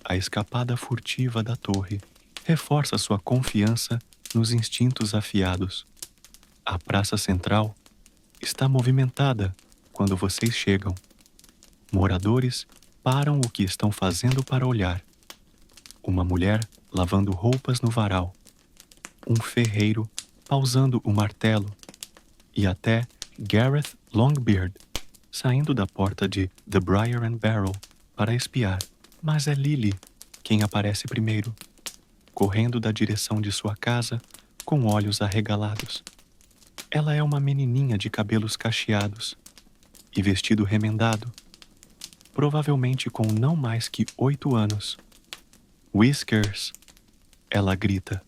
a escapada furtiva da torre reforça sua confiança nos instintos afiados. A praça central está movimentada quando vocês chegam. Moradores param o que estão fazendo para olhar. Uma mulher lavando roupas no varal. Um ferreiro pausando o martelo. E até Gareth Longbeard saindo da porta de The Briar and Barrel para espiar. Mas é Lily quem aparece primeiro, correndo da direção de sua casa com olhos arregalados. Ela é uma menininha de cabelos cacheados e vestido remendado, provavelmente com não mais que 8 anos. Whiskers! Ela grita,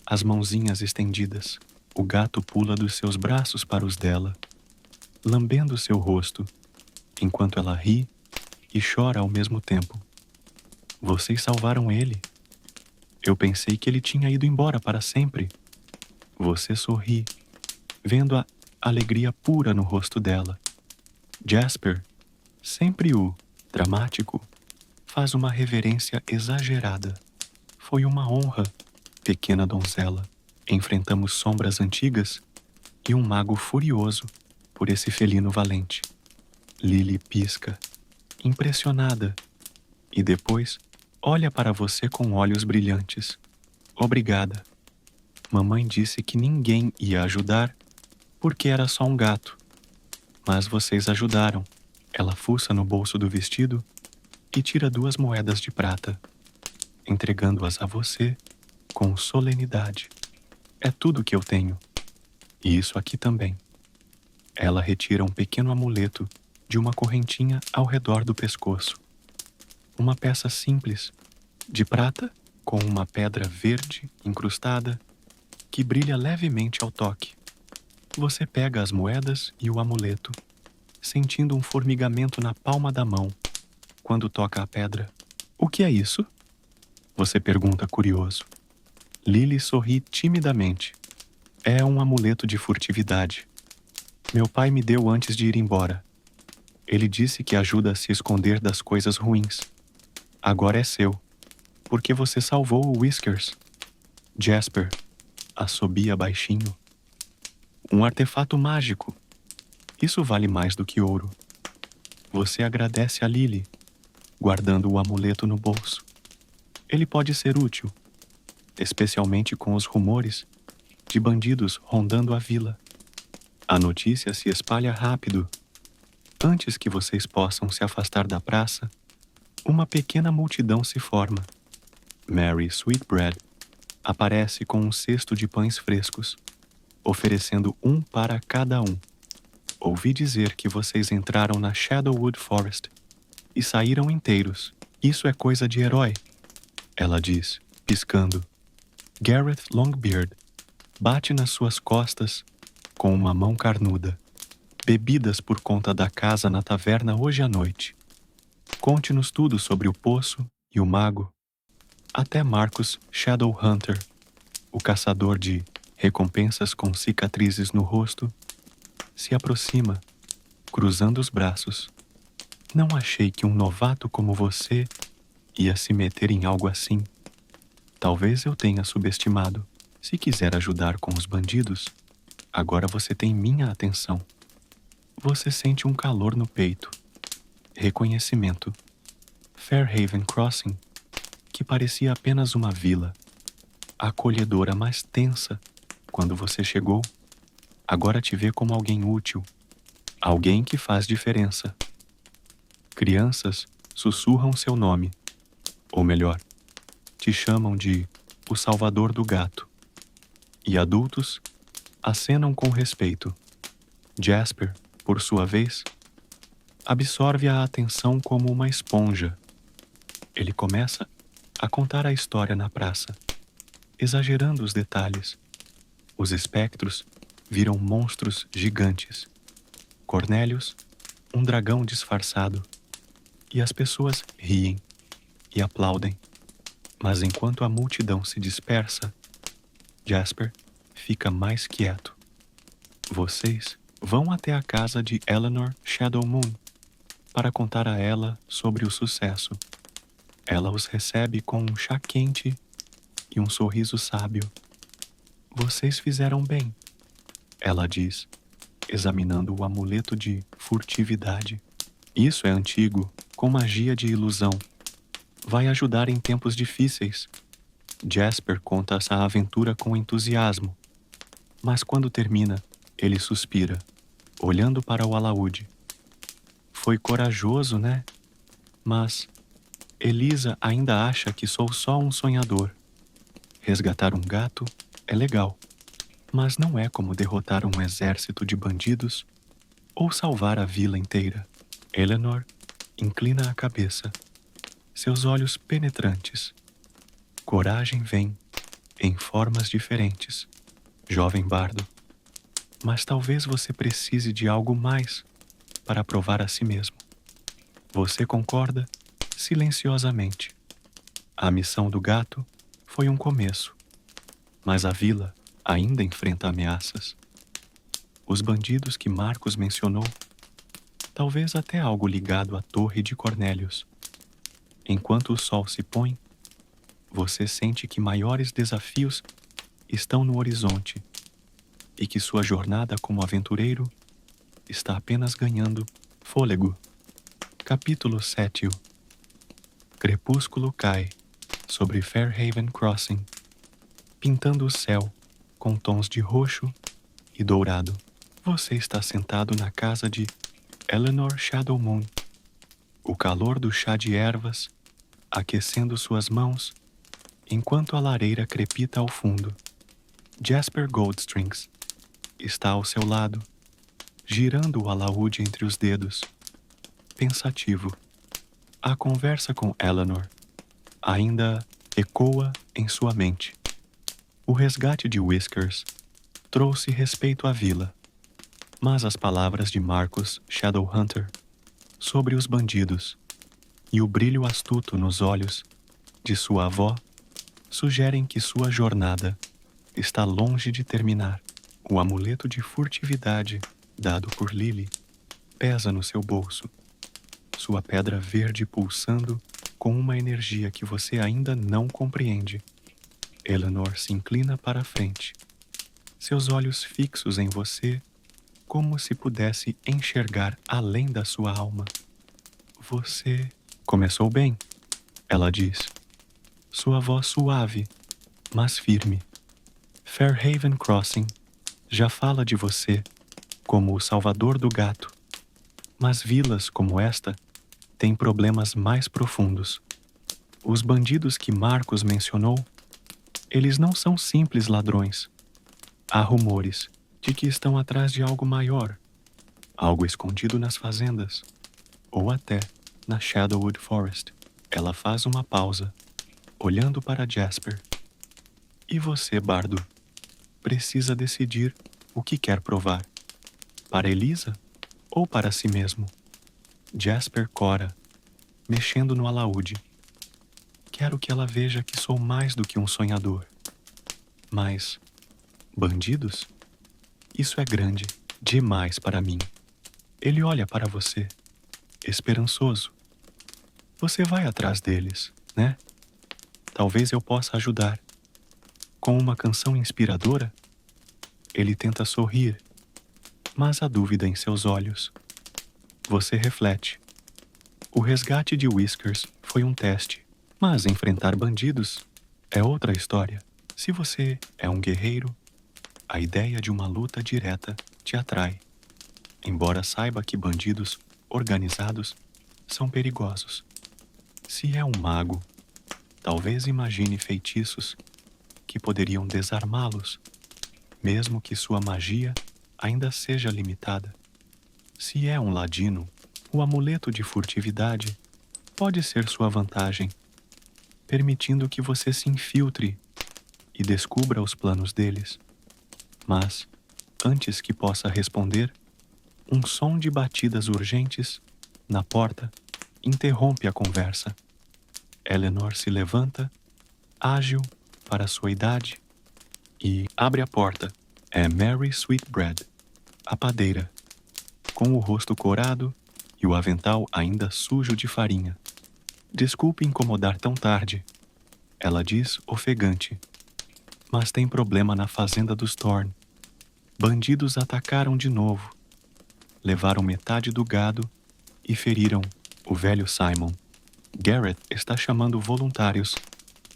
as mãozinhas estendidas. O gato pula dos seus braços para os dela, lambendo seu rosto, enquanto ela ri e chora ao mesmo tempo. Vocês salvaram ele. Eu pensei que ele tinha ido embora para sempre. Você sorri, vendo a alegria pura no rosto dela. Jasper, sempre o dramático, faz uma reverência exagerada. Foi uma honra, pequena donzela. Enfrentamos sombras antigas e um mago furioso por esse felino valente. Lily pisca, impressionada, e depois olha para você com olhos brilhantes. Obrigada. Mamãe disse que ninguém ia ajudar porque era só um gato. Mas vocês ajudaram. Ela fuça no bolso do vestido e tira 2 moedas de prata, entregando-as a você com solenidade. É tudo que eu tenho. E isso aqui também. Ela retira um pequeno amuleto de uma correntinha ao redor do pescoço. Uma peça simples, de prata, com uma pedra verde incrustada, que brilha levemente ao toque. Você pega as moedas e o amuleto, sentindo um formigamento na palma da mão quando toca a pedra. O que é isso? Você pergunta curioso. Lily sorri timidamente. É um amuleto de furtividade. Meu pai me deu antes de ir embora. Ele disse que ajuda a se esconder das coisas ruins. Agora é seu, porque você salvou o Whiskers. Jasper, assobia baixinho. Um artefato mágico. Isso vale mais do que ouro. Você agradece a Lily, guardando o amuleto no bolso. Ele pode ser útil, especialmente com os rumores de bandidos rondando a vila. A notícia se espalha rápido. Antes que vocês possam se afastar da praça, uma pequena multidão se forma. Mary Sweetbread aparece com um cesto de pães frescos, oferecendo um para cada um. Ouvi dizer que vocês entraram na Shadowwood Forest e saíram inteiros. Isso é coisa de herói, ela diz, piscando. Gareth Longbeard bate nas suas costas com uma mão carnuda. Bebidas por conta da casa na taverna hoje à noite. Conte-nos tudo sobre o poço e o mago, até Marcus Shadowhunter, o caçador de recompensas com cicatrizes no rosto, se aproxima, cruzando os braços. Não achei que um novato como você ia se meter em algo assim. Talvez eu tenha subestimado. Se quiser ajudar com os bandidos, agora você tem minha atenção. Você sente um calor no peito. Reconhecimento. Fairhaven Crossing, que parecia apenas uma vila, acolhedora, mas tensa quando você chegou, agora te vê como alguém útil, alguém que faz diferença. Crianças sussurram seu nome, ou melhor, te chamam de o Salvador do Gato, e adultos acenam com respeito. Jasper, por sua vez, absorve a atenção como uma esponja. Ele começa a contar a história na praça, exagerando os detalhes. Os espectros viram monstros gigantes. Cornélios, um dragão disfarçado. E as pessoas riem e aplaudem. Mas enquanto a multidão se dispersa, Jasper fica mais quieto. Vocês vão até a casa de Eleanor Shadowmoon para contar a ela sobre o sucesso. Ela os recebe com um chá quente e um sorriso sábio. Vocês fizeram bem, ela diz, examinando o amuleto de furtividade. Isso é antigo, com magia de ilusão. Vai ajudar em tempos difíceis. Jasper conta essa aventura com entusiasmo, mas quando termina, ele suspira, olhando para o alaúde. Foi corajoso, né? Mas Elisa ainda acha que sou só um sonhador. Resgatar um gato é legal, mas não é como derrotar um exército de bandidos ou salvar a vila inteira. Eleanor inclina a cabeça, seus olhos penetrantes. Coragem vem em formas diferentes, jovem bardo. Mas talvez você precise de algo mais para provar a si mesmo. Você concorda silenciosamente. A missão do gato foi um começo, mas a vila ainda enfrenta ameaças. Os bandidos que Marcos mencionou, talvez até algo ligado à torre de Cornélios. Enquanto o sol se põe, você sente que maiores desafios estão no horizonte e que sua jornada como aventureiro está apenas ganhando fôlego. Capítulo 7. Crepúsculo cai sobre Fairhaven Crossing, pintando o céu com tons de roxo e dourado. Você está sentado na casa de Eleanor Shadowmoon, o calor do chá de ervas aquecendo suas mãos enquanto a lareira crepita ao fundo. Jasper Goldstrings está ao seu lado, girando o alaúde entre os dedos, pensativo. A conversa com Eleanor ainda ecoa em sua mente. O resgate de Whiskers trouxe respeito à vila, mas as palavras de Marcus Shadowhunter sobre os bandidos e o brilho astuto nos olhos de sua avó sugerem que sua jornada está longe de terminar. O amuleto de furtividade dado por Lily pesa no seu bolso, sua pedra verde pulsando com uma energia que você ainda não compreende. Eleanor se inclina para a frente, seus olhos fixos em você, como se pudesse enxergar além da sua alma. Você começou bem, ela diz. Sua voz suave, mas firme. Fairhaven Crossing já fala de você como o salvador do gato, mas vilas como esta têm problemas mais profundos. Os bandidos que Marcos mencionou, eles não são simples ladrões. Há rumores de que estão atrás de algo maior, algo escondido nas fazendas, ou até na Shadowwood Forest. Ela faz uma pausa, olhando para Jasper. E você, bardo, precisa decidir o que quer provar. Para Elisa ou para si mesmo? Jasper cora, mexendo no alaúde. Quero que ela veja que sou mais do que um sonhador. Mas, bandidos? Isso é grande demais para mim. Ele olha para você, esperançoso. Você vai atrás deles, né? Talvez eu possa ajudar. Com uma canção inspiradora? Ele tenta sorrir, mas há dúvida em seus olhos. Você reflete. O resgate de Whiskers foi um teste, mas enfrentar bandidos é outra história. Se você é um guerreiro, a ideia de uma luta direta te atrai, embora saiba que bandidos organizados são perigosos. Se é um mago, talvez imagine feitiços que poderiam desarmá-los, mesmo que sua magia ainda seja limitada. Se é um ladino, o amuleto de furtividade pode ser sua vantagem, permitindo que você se infiltre e descubra os planos deles. Mas, antes que possa responder, um som de batidas urgentes na porta interrompe a conversa. Eleanor se levanta, ágil para sua idade, e abre a porta. É Mary Sweetbread, a padeira, com o rosto corado e o avental ainda sujo de farinha. Desculpe incomodar tão tarde, ela diz ofegante. Mas tem problema na fazenda dos Thorne. Bandidos atacaram de novo. Levaram metade do gado e feriram o velho Simon. Garrett está chamando voluntários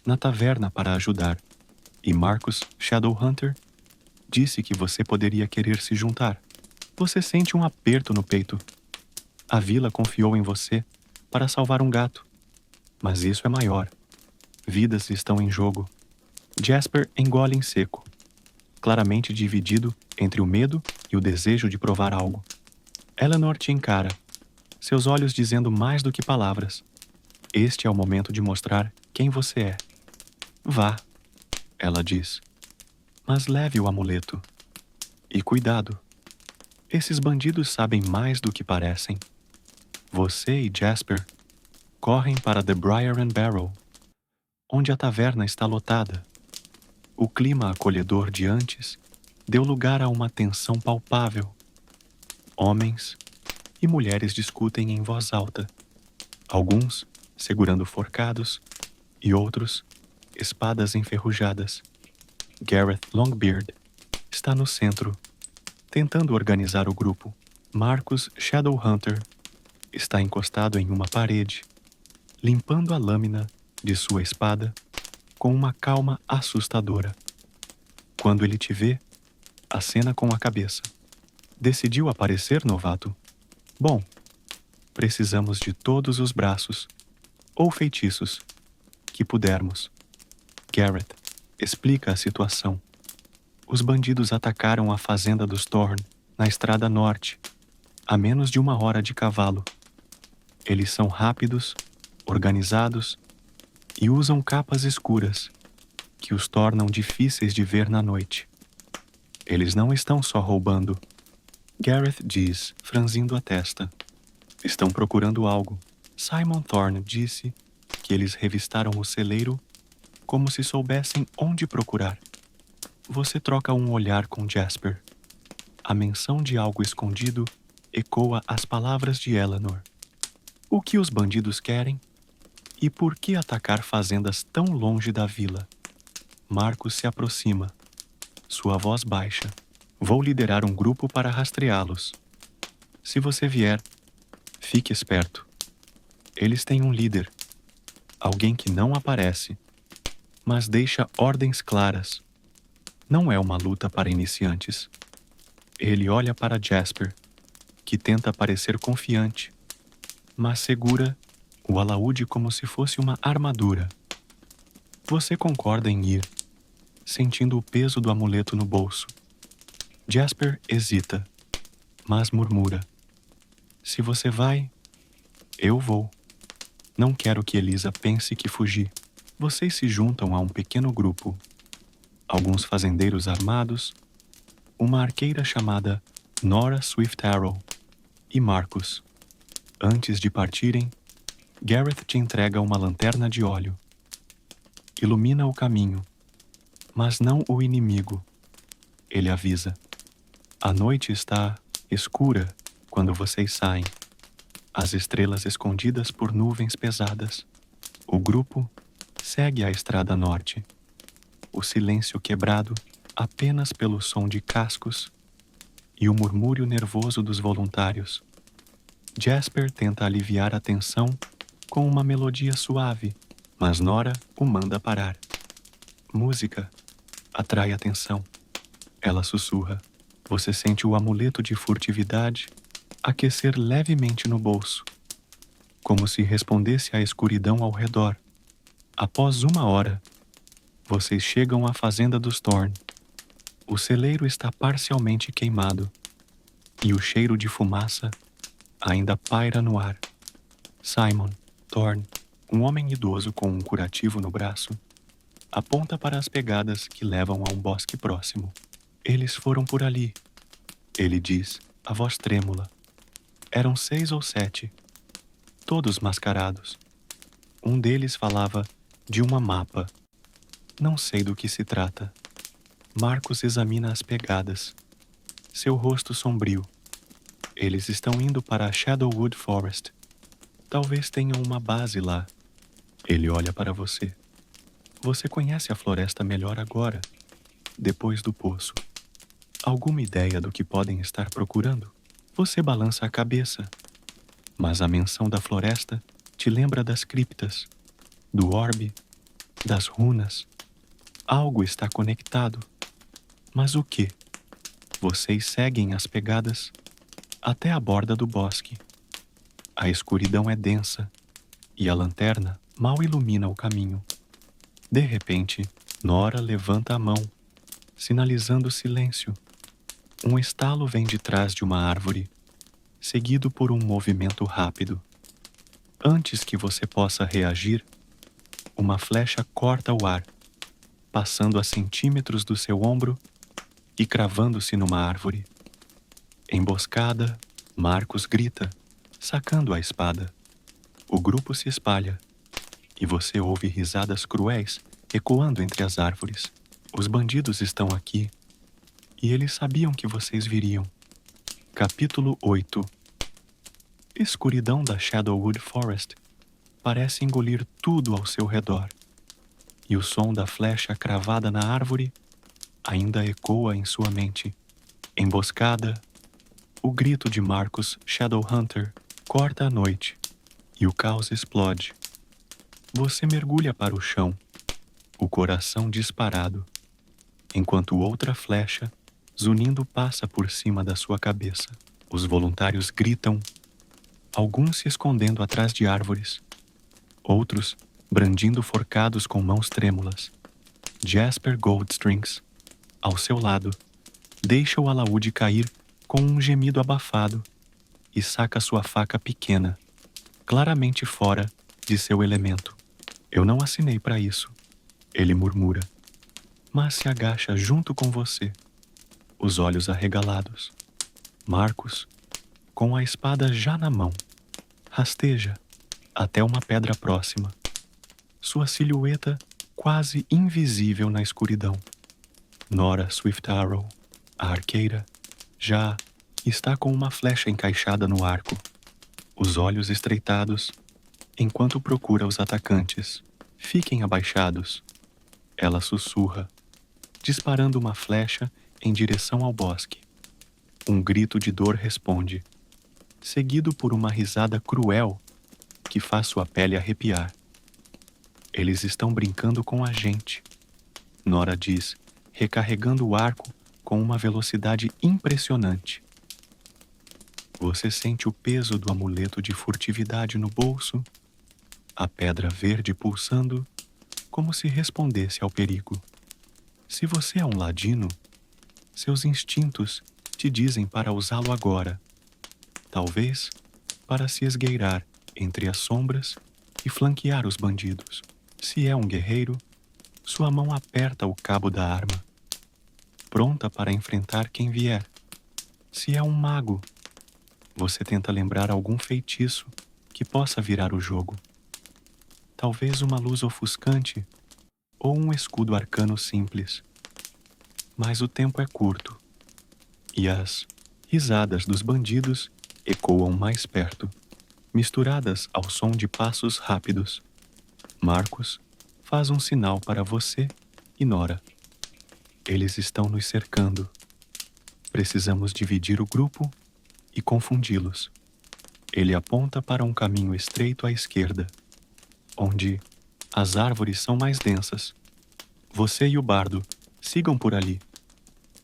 na taverna para ajudar. E Marcus Shadowhunter disse que você poderia querer se juntar. Você sente um aperto no peito. A vila confiou em você para salvar um gato. Mas isso é maior. Vidas estão em jogo. Jasper engole em seco, claramente dividido entre o medo e o desejo de provar algo. Eleanor te encara, seus olhos dizendo mais do que palavras. Este é o momento de mostrar quem você é. Vá, ela diz. Mas leve o amuleto. E cuidado. Esses bandidos sabem mais do que parecem. Você e Jasper correm para The Briar and Barrel, onde a taverna está lotada. O clima acolhedor de antes deu lugar a uma tensão palpável. Homens e mulheres discutem em voz alta, alguns segurando forcados e outros espadas enferrujadas. Gareth Longbeard está no centro, tentando organizar o grupo. Marcus Shadowhunter está encostado em uma parede, limpando a lâmina de sua espada com uma calma assustadora. Quando ele te vê, acena com a cabeça. Decidiu aparecer, novato? Bom, precisamos de todos os braços, ou feitiços, que pudermos. Garrett explica a situação. Os bandidos atacaram a fazenda dos Thorne, na estrada norte, a menos de 1 hora de cavalo. Eles são rápidos, organizados e usam capas escuras, que os tornam difíceis de ver na noite. Eles não estão só roubando, Gareth diz, franzindo a testa. Estão procurando algo. Simon Thorne disse que eles revistaram o celeiro como se soubessem onde procurar. Você troca um olhar com Jasper. A menção de algo escondido ecoa as palavras de Eleanor. O que os bandidos querem? E por que atacar fazendas tão longe da vila? Marcos se aproxima. Sua voz baixa. Vou liderar um grupo para rastreá-los. Se você vier, fique esperto. Eles têm um líder. Alguém que não aparece, mas deixa ordens claras. Não é uma luta para iniciantes. Ele olha para Jasper, que tenta parecer confiante, mas segura o alaúde como se fosse uma armadura. Você concorda em ir, sentindo o peso do amuleto no bolso. Jasper hesita, mas murmura. Se você vai, eu vou. Não quero que Elisa pense que fugi. Vocês se juntam a um pequeno grupo. Alguns fazendeiros armados, uma arqueira chamada Nora Swift Arrow e Marcus. Antes de partirem, Gareth te entrega uma lanterna de óleo. Ilumina o caminho, mas não o inimigo. Ele avisa. A noite está escura quando vocês saem. As estrelas escondidas por nuvens pesadas. O grupo segue a estrada norte. O silêncio quebrado apenas pelo som de cascos e o murmúrio nervoso dos voluntários. Jasper tenta aliviar a tensão com uma melodia suave, mas Nora o manda parar. Música atrai atenção. Ela sussurra. Você sente o amuleto de furtividade aquecer levemente no bolso, como se respondesse à escuridão ao redor. Após 1 hora, vocês chegam à fazenda dos Thorn. O celeiro está parcialmente queimado e o cheiro de fumaça ainda paira no ar. Simon Thorn, um homem idoso com um curativo no braço, aponta para as pegadas que levam a um bosque próximo. Eles foram por ali, ele diz, a voz trêmula. Eram 6 ou 7, todos mascarados. Um deles falava de uma mapa. Não sei do que se trata. Marcus examina as pegadas. Seu rosto sombrio. Eles estão indo para a Shadowwood Forest. Talvez tenham uma base lá. Ele olha para você. Você conhece a floresta melhor agora, depois do poço. Alguma ideia do que podem estar procurando? Você balança a cabeça. Mas a menção da floresta te lembra das criptas, do orbe, das runas. Algo está conectado. Mas o quê? Vocês seguem as pegadas até a borda do bosque. A escuridão é densa e a lanterna mal ilumina o caminho. De repente, Nora levanta a mão, sinalizando silêncio. Um estalo vem de trás de uma árvore, seguido por um movimento rápido. Antes que você possa reagir, uma flecha corta o ar, passando a centímetros do seu ombro e cravando-se numa árvore. Emboscada, Marcus grita, sacando a espada. O grupo se espalha, e você ouve risadas cruéis ecoando entre as árvores. Os bandidos estão aqui, e eles sabiam que vocês viriam. Capítulo 8. Escuridão da Shadowwood Forest parece engolir tudo ao seu redor, e o som da flecha cravada na árvore ainda ecoa em sua mente. Emboscada, o grito de Marcus Shadowhunter corta a noite, e o caos explode. Você mergulha para o chão, o coração disparado, enquanto outra flecha, zunindo, passa por cima da sua cabeça. Os voluntários gritam, alguns se escondendo atrás de árvores, outros brandindo forcados com mãos trêmulas. Jasper Goldstrings, ao seu lado, deixa o alaúde cair com um gemido abafado e saca sua faca pequena, claramente fora de seu elemento. Eu não assinei para isso, ele murmura, mas se agacha junto com você, os olhos arregalados. Marcus, com a espada já na mão, rasteja até uma pedra próxima, sua silhueta quase invisível na escuridão. Nora Swiftarrow, a arqueira, já está com uma flecha encaixada no arco, os olhos estreitados, enquanto procura os atacantes. Fiquem abaixados. Ela sussurra, disparando uma flecha em direção ao bosque. Um grito de dor responde, seguido por uma risada cruel que faz sua pele arrepiar. Eles estão brincando com a gente, Nora diz, recarregando o arco com uma velocidade impressionante. Você sente o peso do amuleto de furtividade no bolso, a pedra verde pulsando, como se respondesse ao perigo. Se você é um ladino, seus instintos te dizem para usá-lo agora, talvez para se esgueirar entre as sombras e flanquear os bandidos. Se é um guerreiro, sua mão aperta o cabo da arma, pronta para enfrentar quem vier. Se é um mago, você tenta lembrar algum feitiço que possa virar o jogo. talvez uma luz ofuscante ou um escudo arcano simples. Mas o tempo é curto, e as risadas dos bandidos ecoam mais perto, misturadas ao som de passos rápidos. Marcos faz um sinal para você e Nora. Eles estão nos cercando. Precisamos dividir o grupo e confundi-los. Ele aponta para um caminho estreito à esquerda, onde as árvores são mais densas. Você e o bardo sigam por ali.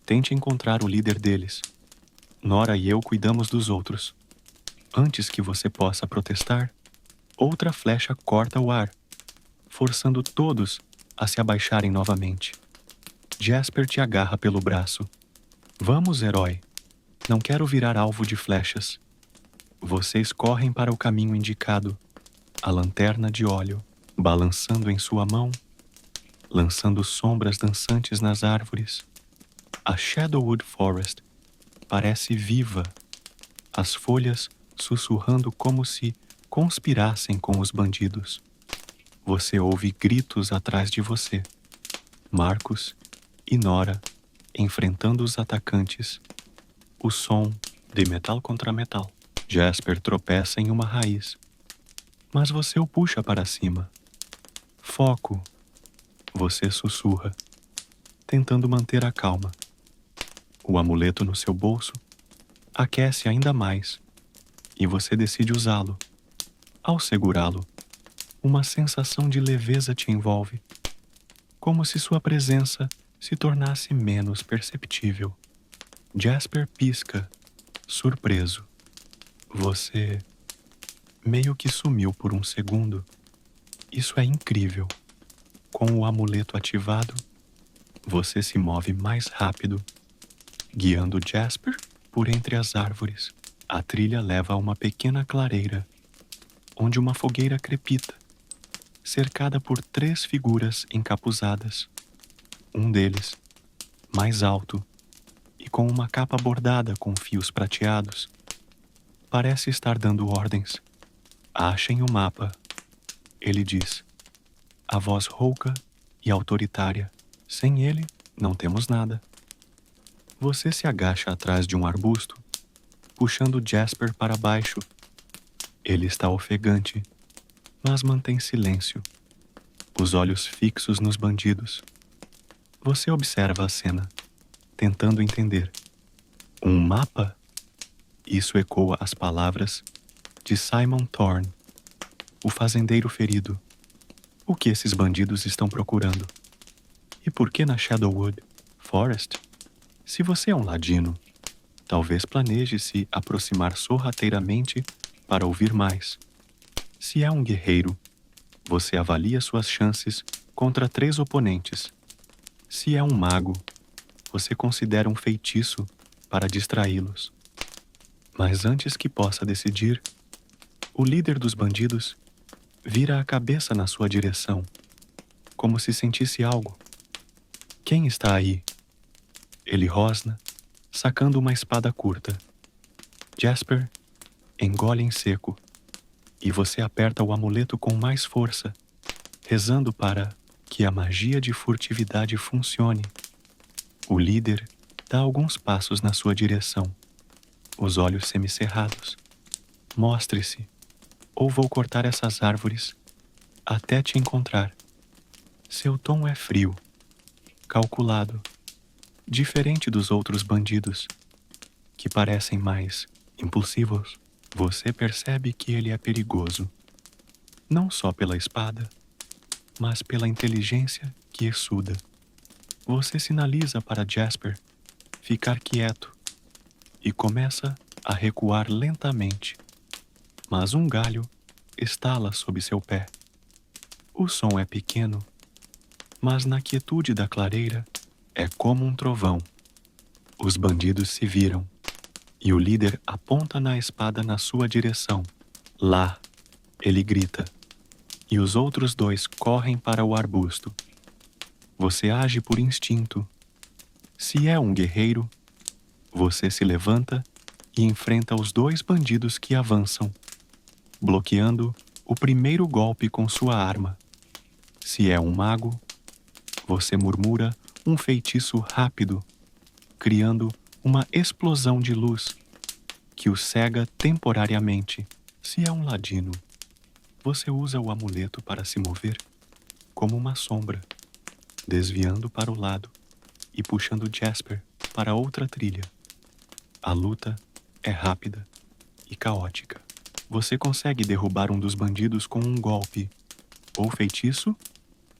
Tente encontrar o líder deles. Nora e eu cuidamos dos outros. Antes que você possa protestar, outra flecha corta o ar, forçando todos a se abaixarem novamente. Jasper te agarra pelo braço. Vamos, herói. Não quero virar alvo de flechas. Vocês correm para o caminho indicado, a lanterna de óleo balançando em sua mão, lançando sombras dançantes nas árvores. A Shadowwood Forest parece viva, as folhas sussurrando como se conspirassem com os bandidos. Você ouve gritos atrás de você. Marcos e Nora enfrentando os atacantes. O som de metal contra metal. Jasper tropeça em uma raiz, mas você o puxa para cima. Foco, você sussurra, tentando manter a calma. O amuleto no seu bolso aquece ainda mais e você decide usá-lo. Ao segurá-lo, uma sensação de leveza te envolve, como se sua presença se tornasse menos perceptível. Jasper pisca, surpreso. Você meio que sumiu por um segundo. Isso é incrível. Com o amuleto ativado, você se move mais rápido, guiando Jasper por entre as árvores. A trilha leva a uma pequena clareira, onde uma fogueira crepita, cercada por 3 figuras encapuzadas. Um deles, mais alto e com uma capa bordada com fios prateados, parece estar dando ordens. Achem o mapa, ele diz, a voz rouca e autoritária. Sem ele, não temos nada. Você se agacha atrás de um arbusto, puxando Jasper para baixo. Ele está ofegante, mas mantém silêncio, os olhos fixos nos bandidos. Você observa a cena, tentando entender. Um mapa? Isso ecoa as palavras de Simon Thorne, o fazendeiro ferido. O que esses bandidos estão procurando? E por que na Shadowwood Forest? Se você é um ladino, talvez planeje se aproximar sorrateiramente para ouvir mais. Se é um guerreiro, você avalia suas chances contra 3 oponentes. Se é um mago, você considera um feitiço para distraí-los. Mas antes que possa decidir, o líder dos bandidos vira a cabeça na sua direção, como se sentisse algo. Quem está aí? Ele rosna, sacando uma espada curta. Jasper engole em seco, e você aperta o amuleto com mais força, rezando para que a magia de furtividade funcione. O líder dá alguns passos na sua direção, os olhos semicerrados. Mostre-se, ou vou cortar essas árvores até te encontrar. Seu tom é frio, calculado, diferente dos outros bandidos, que parecem mais impulsivos. Você percebe que ele é perigoso, não só pela espada, mas pela inteligência que exuda. Você sinaliza para Jasper ficar quieto e começa a recuar lentamente, mas um galho estala sob seu pé. O som é pequeno, mas na quietude da clareira é como um trovão. Os bandidos se viram, e o líder aponta na espada na sua direção. Lá, ele grita, e os outros 2 correm para o arbusto. Você age por instinto. Se é um guerreiro, você se levanta e enfrenta os 2 bandidos que avançam, bloqueando o primeiro golpe com sua arma. Se é um mago, você murmura um feitiço rápido, criando uma explosão de luz que o cega temporariamente. Se é um ladino, você usa o amuleto para se mover como uma sombra, desviando para o lado e puxando Jasper para outra trilha. A luta é rápida e caótica. Você consegue derrubar um dos bandidos com um golpe, ou feitiço,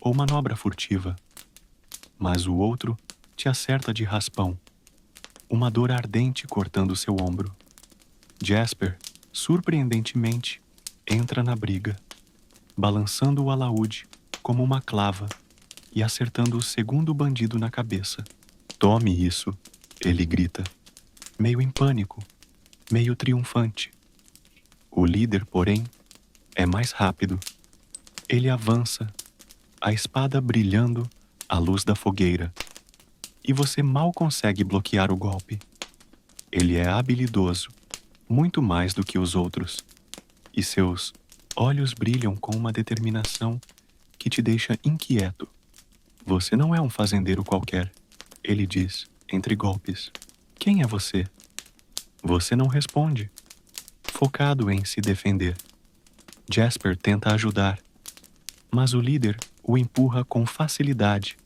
ou manobra furtiva. Mas o outro te acerta de raspão, uma dor ardente cortando seu ombro. Jasper, surpreendentemente, entra na briga, balançando o alaúde como uma clava e acertando o segundo bandido na cabeça. Tome isso, ele grita, meio em pânico, meio triunfante. O líder, porém, é mais rápido. Ele avança, a espada brilhando à luz da fogueira, e você mal consegue bloquear o golpe. Ele é habilidoso, muito mais do que os outros, e seus olhos brilham com uma determinação que te deixa inquieto. Você não é um fazendeiro qualquer, ele diz, entre golpes. Quem é você? Você não responde, focado em se defender. Jasper tenta ajudar, mas o líder o empurra com facilidade,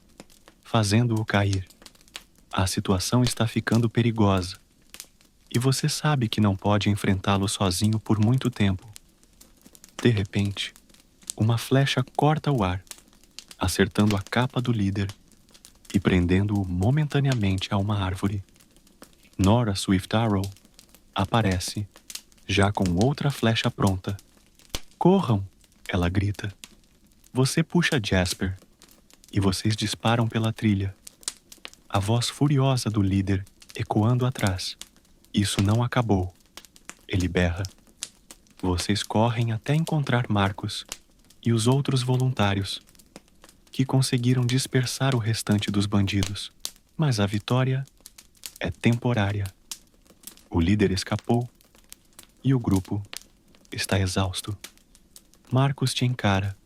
fazendo-o cair. A situação está ficando perigosa, e você sabe que não pode enfrentá-lo sozinho por muito tempo. De repente, uma flecha corta o ar, acertando a capa do líder e prendendo-o momentaneamente a uma árvore. Nora Swift Arrow aparece, já com outra flecha pronta. Corram! Ela grita. Você puxa Jasper, e vocês disparam pela trilha. A voz furiosa do líder ecoando atrás. Isso não acabou. Ele berra. Vocês correm até encontrar Marcus e os outros voluntários, que conseguiram dispersar o restante dos bandidos. Mas a vitória é temporária. O líder escapou e o grupo está exausto. Marcus te encara,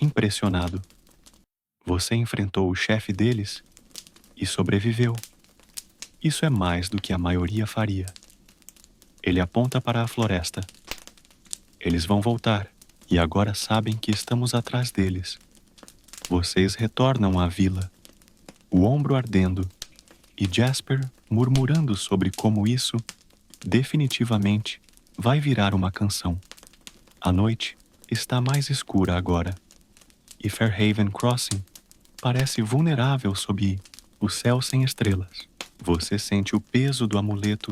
impressionado. Você enfrentou o chefe deles e sobreviveu. Isso é mais do que a maioria faria. Ele aponta para a floresta. Eles vão voltar e agora sabem que estamos atrás deles. Vocês retornam à vila, o ombro ardendo, e Jasper murmurando sobre como isso, definitivamente, vai virar uma canção. A noite está mais escura agora, e Fairhaven Crossing parece vulnerável sob o céu sem estrelas. Você sente o peso do amuleto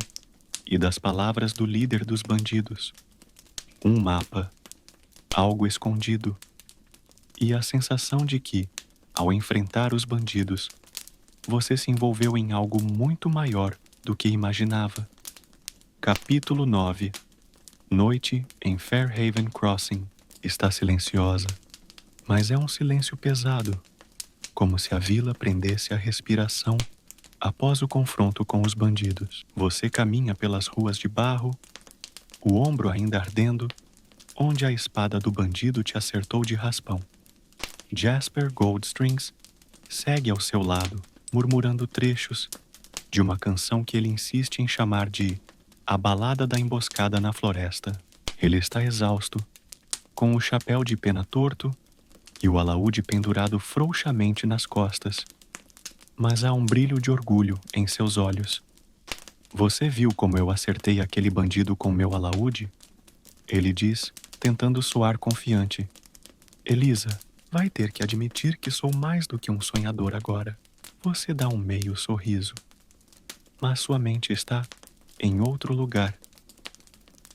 e das palavras do líder dos bandidos. Um mapa, algo escondido, e a sensação de que, ao enfrentar os bandidos, você se envolveu em algo muito maior do que imaginava. Capítulo 9. Noite em Fairhaven Crossing. Está silenciosa, mas é um silêncio pesado, como se a vila prendesse a respiração após o confronto com os bandidos. Você caminha pelas ruas de barro, o ombro ainda ardendo, onde a espada do bandido te acertou de raspão. Jasper Goldstrings segue ao seu lado, murmurando trechos de uma canção que ele insiste em chamar de A Balada da Emboscada na Floresta. Ele está exausto, com o chapéu de pena torto e o alaúde pendurado frouxamente nas costas. Mas há um brilho de orgulho em seus olhos. Você viu como eu acertei aquele bandido com meu alaúde? Ele diz, tentando soar confiante. Elisa, vai ter que admitir que sou mais do que um sonhador agora. Você dá um meio sorriso. Mas sua mente está em outro lugar.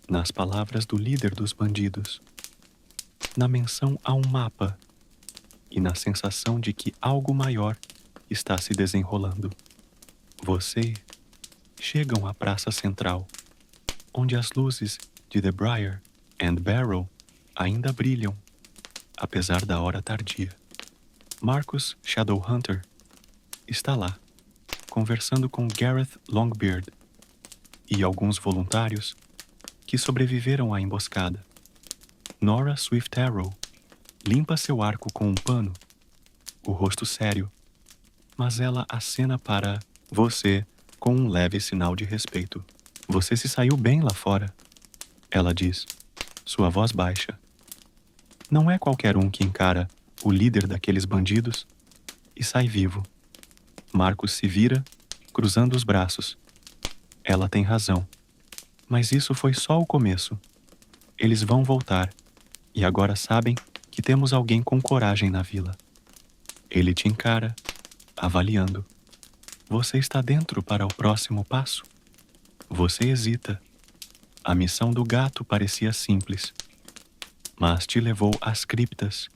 Nas palavras do líder dos bandidos. Na menção a um mapa. E na sensação de que algo maior está se desenrolando. Você chegam à praça central, onde as luzes de The Briar and Barrow ainda brilham, apesar da hora tardia. Marcus Shadowhunter está lá, conversando com Gareth Longbeard e alguns voluntários que sobreviveram à emboscada. Nora Swift Arrow limpa seu arco com um pano, o rosto sério, mas ela acena para você com um leve sinal de respeito. Você se saiu bem lá fora, ela diz, sua voz baixa. Não é qualquer um que encara o líder daqueles bandidos e sai vivo. Marcos se vira, cruzando os braços. Ela tem razão. Mas isso foi só o começo. Eles vão voltar, e agora sabem que temos alguém com coragem na vila. Ele te encara, avaliando. Você está dentro para o próximo passo? Você hesita. A missão do gato parecia simples, mas te levou às criptas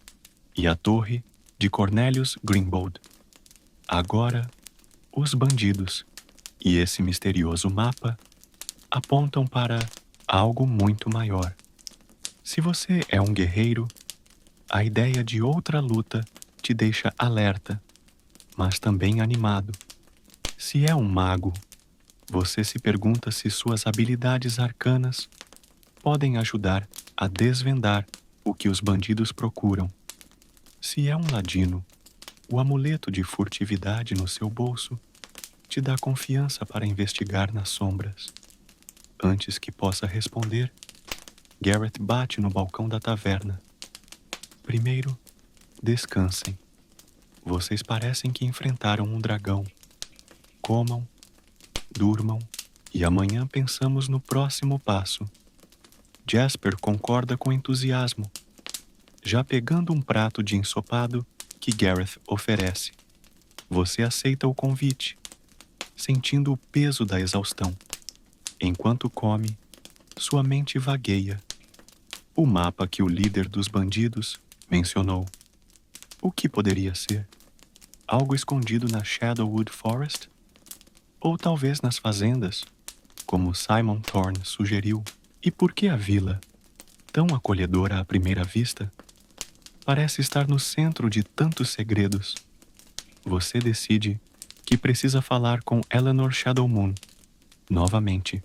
e à torre de Cornelius Grimbold. Agora, os bandidos e esse misterioso mapa apontam para algo muito maior. Se você é um guerreiro, a ideia de outra luta te deixa alerta, mas também animado. Se é um mago, você se pergunta se suas habilidades arcanas podem ajudar a desvendar o que os bandidos procuram. Se é um ladino, o amuleto de furtividade no seu bolso te dá confiança para investigar nas sombras. Antes que possa responder, Garrett bate no balcão da taverna. Primeiro, descansem. Vocês parecem que enfrentaram um dragão. Comam, durmam e amanhã pensamos no próximo passo. Jasper concorda com entusiasmo, já pegando um prato de ensopado que Gareth oferece. Você aceita o convite, sentindo o peso da exaustão. Enquanto come, sua mente vagueia. O mapa que o líder dos bandidos mencionou. O que poderia ser? Algo escondido na Shadowwood Forest? Ou talvez nas fazendas, como Simon Thorne sugeriu? E por que a vila, tão acolhedora à primeira vista, parece estar no centro de tantos segredos? Você decide que precisa falar com Eleanor Shadowmoon novamente.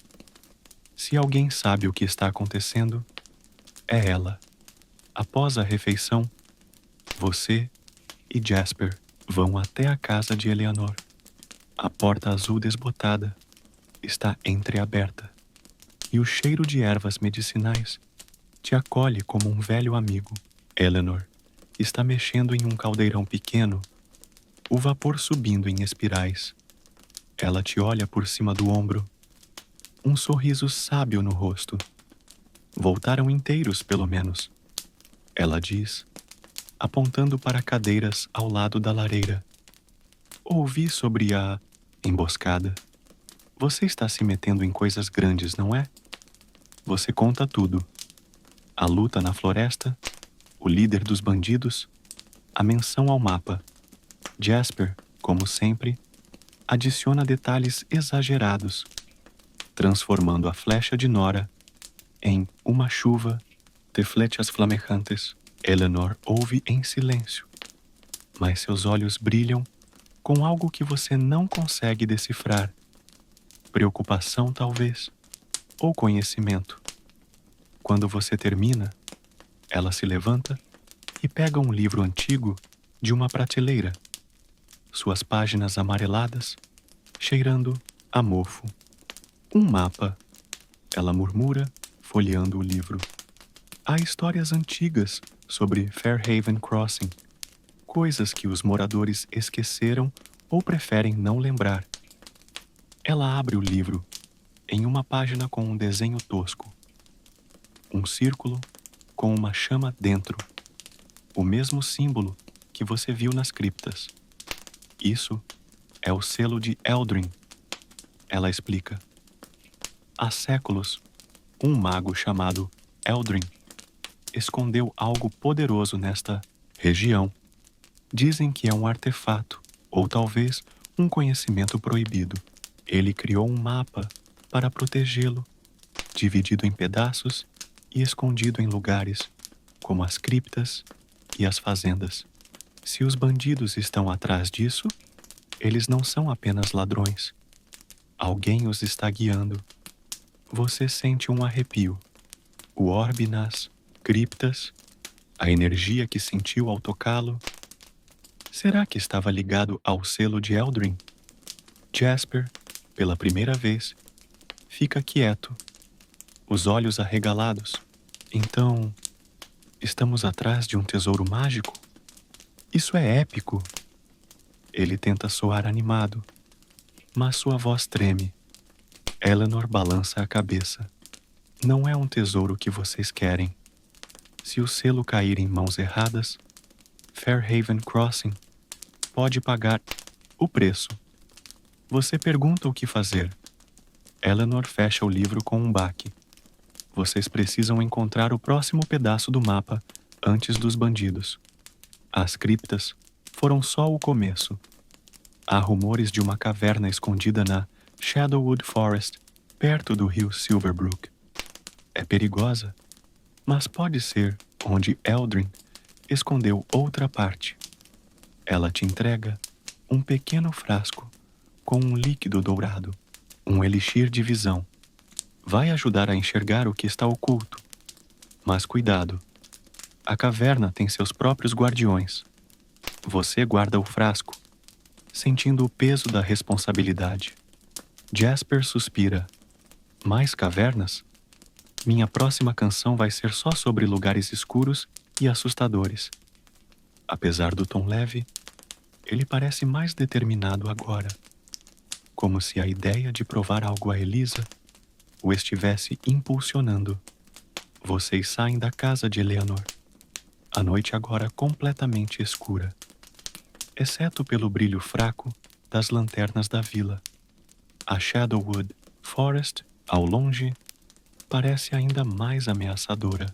Se alguém sabe o que está acontecendo, é ela. Após a refeição, você e Jasper vão até a casa de Eleanor. A porta azul desbotada está entreaberta e o cheiro de ervas medicinais te acolhe como um velho amigo. Eleanor está mexendo em um caldeirão pequeno, o vapor subindo em espirais. Ela te olha por cima do ombro, um sorriso sábio no rosto. Voltaram inteiros, pelo menos, ela diz, apontando para cadeiras ao lado da lareira. Ouvi sobre a emboscada. Você está se metendo em coisas grandes, não é? Você conta tudo. A luta na floresta, o líder dos bandidos, a menção ao mapa. Jasper, como sempre, adiciona detalhes exagerados, transformando a flecha de Nora em uma chuva de flechas flamejantes. Eleanor ouve em silêncio, mas seus olhos brilham com algo que você não consegue decifrar. Preocupação, talvez, ou conhecimento. Quando você termina, ela se levanta e pega um livro antigo de uma prateleira, suas páginas amareladas, cheirando a mofo. Um mapa, ela murmura, folheando o livro. Há histórias antigas sobre Fairhaven Crossing, coisas que os moradores esqueceram ou preferem não lembrar. Ela abre o livro, em uma página com um desenho tosco. Um círculo com uma chama dentro. O mesmo símbolo que você viu nas criptas. Isso é o selo de Eldrin. Ela explica. Há séculos, um mago chamado Eldrin escondeu algo poderoso nesta região. Dizem que é um artefato, ou talvez um conhecimento proibido. Ele criou um mapa para protegê-lo, dividido em pedaços e escondido em lugares como as criptas e as fazendas. Se os bandidos estão atrás disso, eles não são apenas ladrões. Alguém os está guiando. Você sente um arrepio. O orbe nas Criptas, a energia que sentiu ao tocá-lo, será que estava ligado ao selo de Eldrin? Jasper, pela primeira vez, fica quieto, os olhos arregalados. Então, estamos atrás de um tesouro mágico? Isso é épico! Ele tenta soar animado, mas sua voz treme. Eleanor balança a cabeça. Não é um tesouro que vocês querem. Se o selo cair em mãos erradas, Fairhaven Crossing pode pagar o preço. Você pergunta o que fazer. Eleanor fecha o livro com um baque. Vocês precisam encontrar o próximo pedaço do mapa antes dos bandidos. As criptas foram só o começo. Há rumores de uma caverna escondida na Shadowwood Forest, perto do rio Silverbrook. É perigosa, mas pode ser onde Eldrin escondeu outra parte. Ela te entrega um pequeno frasco com um líquido dourado, um elixir de visão. Vai ajudar a enxergar o que está oculto. Mas cuidado, a caverna tem seus próprios guardiões. Você guarda o frasco, sentindo o peso da responsabilidade. Jasper suspira. Mais cavernas? Minha próxima canção vai ser só sobre lugares escuros e assustadores. Apesar do tom leve, ele parece mais determinado agora, como se a ideia de provar algo a Elisa o estivesse impulsionando. Vocês saem da casa de Eleanor. A noite agora completamente escura, exceto pelo brilho fraco das lanternas da vila. A Shadowwood Forest, ao longe, parece ainda mais ameaçadora.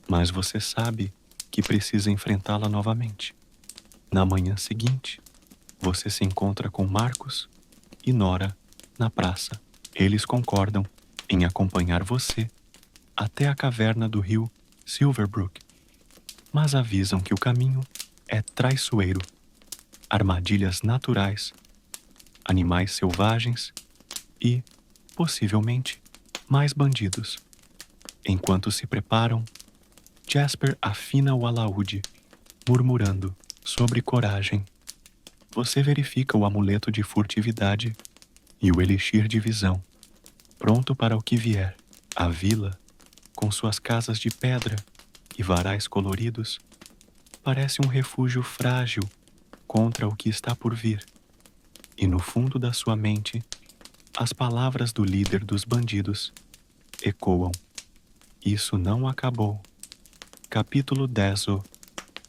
Mas você sabe que precisa enfrentá-la novamente. Na manhã seguinte, você se encontra com Marcus e Nora na praça. Eles concordam em acompanhar você até a caverna do rio Silverbrook, mas avisam que o caminho é traiçoeiro. Armadilhas naturais, animais selvagens e, possivelmente, mais bandidos. Enquanto se preparam, Jasper afina o alaúde, murmurando sobre coragem. Você verifica o amuleto de furtividade e o elixir de visão, pronto para o que vier. A vila, com suas casas de pedra e varais coloridos, parece um refúgio frágil contra o que está por vir. E no fundo da sua mente, as palavras do líder dos bandidos ecoam. Isso não acabou. Capítulo 10. O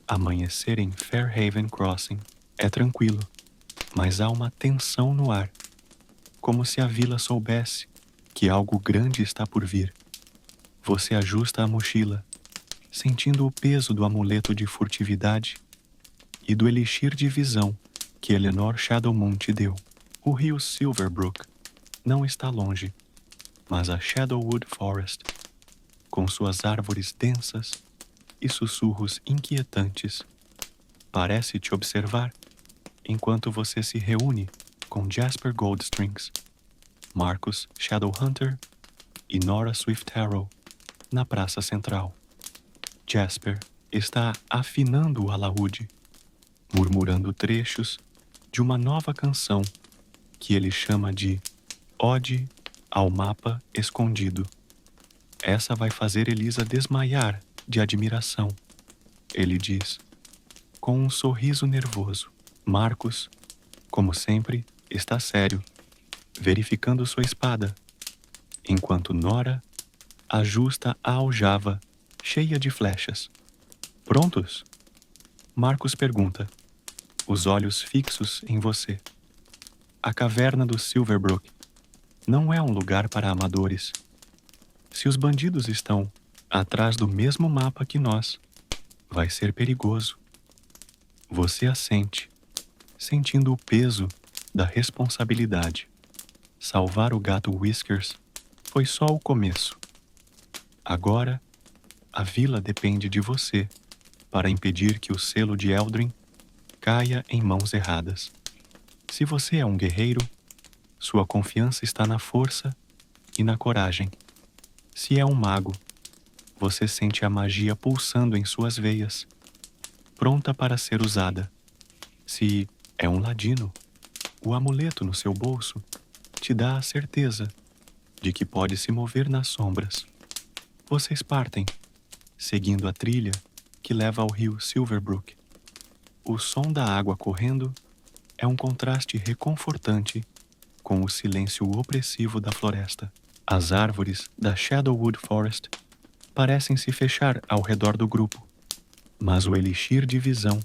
amanhecer em Fairhaven Crossing é tranquilo, mas há uma tensão no ar, como se a vila soubesse que algo grande está por vir. Você ajusta a mochila, sentindo o peso do amuleto de furtividade e do elixir de visão que Eleanor Shadowmoon te deu. O rio Silverbrook não está longe, mas a Shadowwood Forest, com suas árvores densas e sussurros inquietantes, parece te observar enquanto você se reúne com Jasper Goldstrings, Marcus Shadowhunter e Nora Swift-Harrow na praça central. Jasper está afinando o alaúde, murmurando trechos de uma nova canção que ele chama de Ode ao Mapa Escondido. Essa vai fazer Elisa desmaiar de admiração, ele diz, com um sorriso nervoso. Marcus, como sempre, está sério, verificando sua espada, enquanto Nora ajusta a aljava cheia de flechas. Prontos? Marcus pergunta, os olhos fixos em você. A caverna do Silverbrook não é um lugar para amadores. Se os bandidos estão atrás do mesmo mapa que nós, vai ser perigoso. Você assente, sentindo o peso da responsabilidade. Salvar o gato Whiskers foi só o começo. Agora, a vila depende de você para impedir que o selo de Eldrin caia em mãos erradas. Se você é um guerreiro, sua confiança está na força e na coragem. Se é um mago, Você sente a magia pulsando em suas veias, pronta para ser usada. Se é um ladino, o amuleto no seu bolso te dá a certeza de que pode se mover nas sombras. Vocês partem, seguindo a trilha que leva ao rio Silverbrook. O som da água correndo é um contraste reconfortante com o silêncio opressivo da floresta. As árvores da Shadowwood Forest parecem se fechar ao redor do grupo, mas o elixir de visão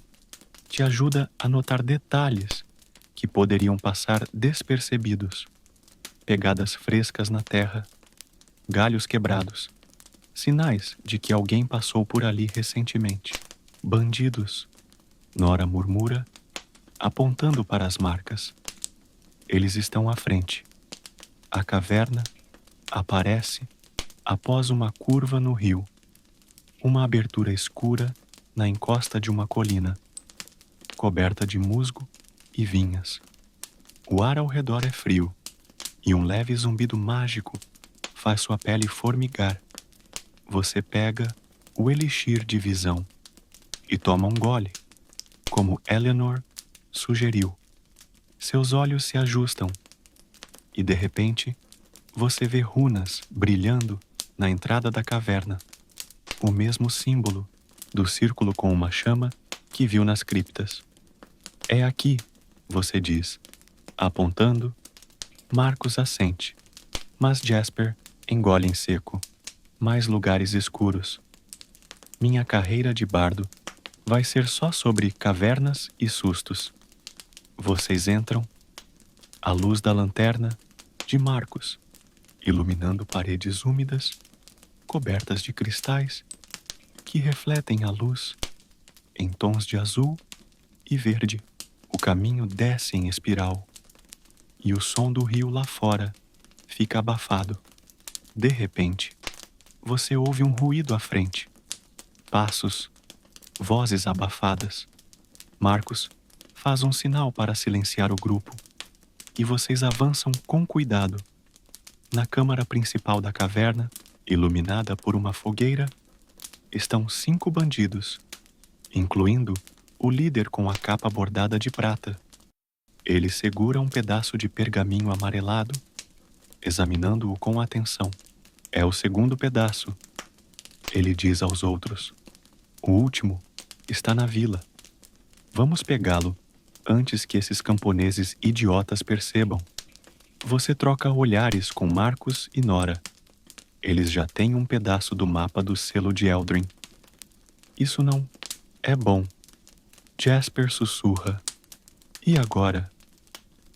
te ajuda a notar detalhes que poderiam passar despercebidos. Pegadas frescas na terra, galhos quebrados, sinais de que alguém passou por ali recentemente. Bandidos, Nora murmura, apontando para as marcas. Eles estão à frente. A caverna aparece após uma curva no rio, uma abertura escura na encosta de uma colina, coberta de musgo e vinhas. O ar ao redor é frio, e um leve zumbido mágico faz sua pele formigar. Você pega o elixir de visão e toma um gole, como Eleanor sugeriu. Seus olhos se ajustam e, de repente, você vê runas brilhando na entrada da caverna, o mesmo símbolo do círculo com uma chama que viu nas criptas. É aqui, você diz, apontando. Marcos assente, mas Jasper engole em seco. Mais lugares escuros. Minha carreira de bardo vai ser só sobre cavernas e sustos. Vocês entram, a luz da lanterna de Marcos, iluminando paredes úmidas, cobertas de cristais, que refletem a luz em tons de azul e verde. O caminho desce em espiral, e o som do rio lá fora fica abafado. De repente, você ouve um ruído à frente. Passos, vozes abafadas. Marcos faz um sinal para silenciar o grupo, e vocês avançam com cuidado. Na câmara principal da caverna, iluminada por uma fogueira, estão 5 bandidos, incluindo o líder com a capa bordada de prata. Ele segura um pedaço de pergaminho amarelado, examinando-o com atenção. É o segundo pedaço, ele diz aos outros. O último está na vila. Vamos pegá-lo antes que esses camponeses idiotas percebam. Você troca olhares com Marcos e Nora. Eles já têm um pedaço do mapa do selo de Eldrin. Isso não é bom. Jasper sussurra. E agora?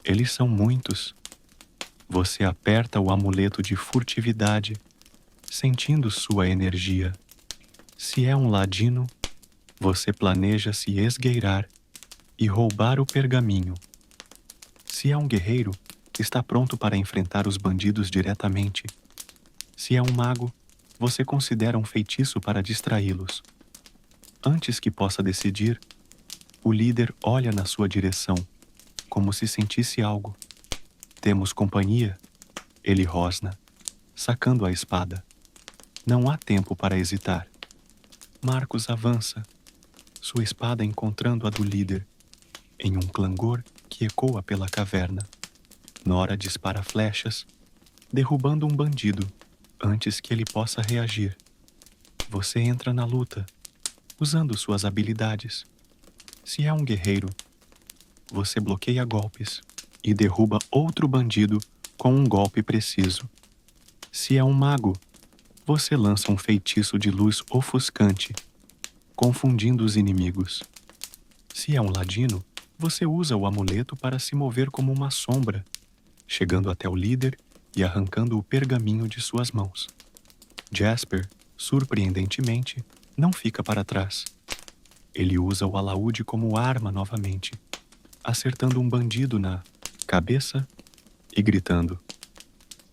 Eles são muitos. Você aperta o amuleto de furtividade, sentindo sua energia. Se é um ladino, você planeja se esgueirar e roubar o pergaminho. Se é um guerreiro, está pronto para enfrentar os bandidos diretamente. Se é um mago, você considera um feitiço para distraí-los. Antes que possa decidir, o líder olha na sua direção, como se sentisse algo. Temos companhia, ele rosna, sacando a espada. Não há tempo para hesitar. Marcos avança, sua espada encontrando a do líder, em um clangor que ecoa pela caverna. Nora dispara flechas, derrubando um bandido antes que ele possa reagir. Você entra na luta, usando suas habilidades. Se é um guerreiro, você bloqueia golpes e derruba outro bandido com um golpe preciso. Se é um mago, você lança um feitiço de luz ofuscante, confundindo os inimigos. Se é um ladino, você usa o amuleto para se mover como uma sombra, chegando até o líder e arrancando o pergaminho de suas mãos. Jasper, surpreendentemente, não fica para trás. Ele usa o alaúde como arma novamente, acertando um bandido na cabeça e gritando: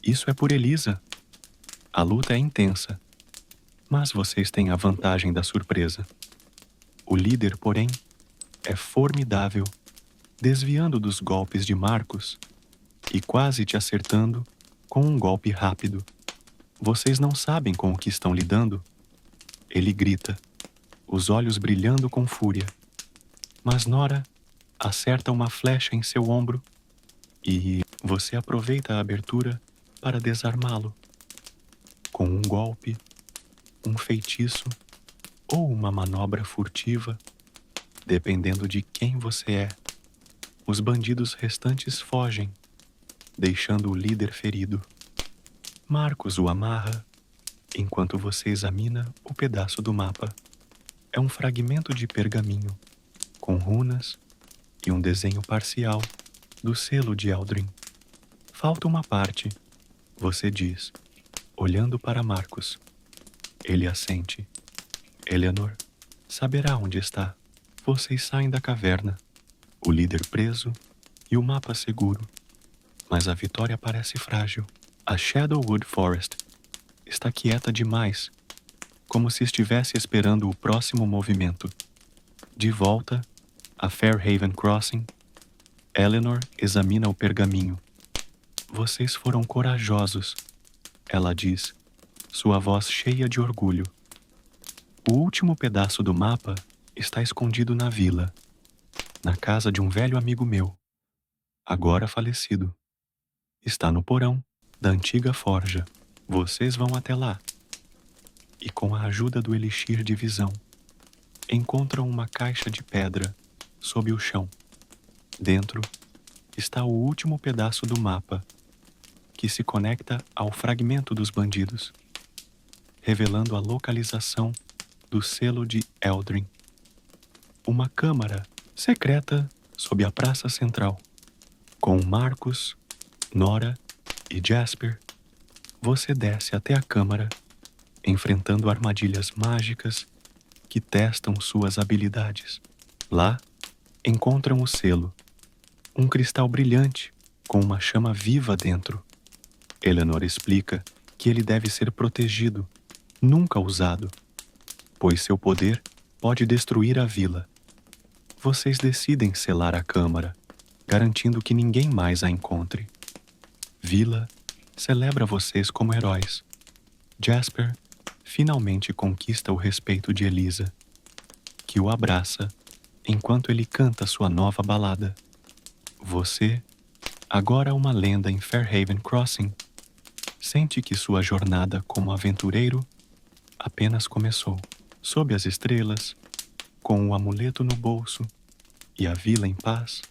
"Isso é por Elisa!" A luta é intensa, mas vocês têm a vantagem da surpresa. O líder, porém, é formidável, desviando dos golpes de Marcos e quase te acertando com um golpe rápido. Vocês não sabem com o que estão lidando Ele grita, os olhos brilhando com fúria. Mas Nora acerta uma flecha em seu ombro e você aproveita a abertura para desarmá-lo. Com um golpe, um feitiço ou uma manobra furtiva, dependendo de quem você é, os bandidos restantes fogem, deixando o líder ferido. Marcos o amarra enquanto você examina o pedaço do mapa. É um fragmento de pergaminho, com runas e um desenho parcial do selo de Eldrin. Falta uma parte, você diz, olhando para Marcos. Ele assente. Eleanor saberá onde está. Vocês saem da caverna, o líder preso e o mapa seguro. Mas a vitória parece frágil. A Shadowwood Forest está quieta demais, como se estivesse esperando o próximo movimento. De volta a Fairhaven Crossing, Eleanor examina o pergaminho. Vocês foram corajosos, ela diz, sua voz cheia de orgulho. O último pedaço do mapa está escondido na vila, na casa de um velho amigo meu, agora falecido. Está no porão da antiga forja. Vocês vão até lá e, com a ajuda do elixir de visão, encontram uma caixa de pedra sob o chão. Dentro está o último pedaço do mapa, que se conecta ao fragmento dos bandidos, revelando a localização do selo de Eldrin. Uma câmara secreta sob a praça central, com Marcos, Nora e Jasper. Você desce até a câmara, enfrentando armadilhas mágicas que testam suas habilidades. Lá, encontram o selo, um cristal brilhante com uma chama viva dentro. Eleanor explica que ele deve ser protegido, nunca usado, pois seu poder pode destruir a vila. Vocês decidem selar a câmara, garantindo que ninguém mais a encontre. Vila celebra vocês como heróis. Jasper finalmente conquista o respeito de Elisa, que o abraça enquanto ele canta sua nova balada. Você, agora uma lenda em Fairhaven Crossing, sente que sua jornada como aventureiro apenas começou. Sob as estrelas, com o amuleto no bolso e a vila em paz,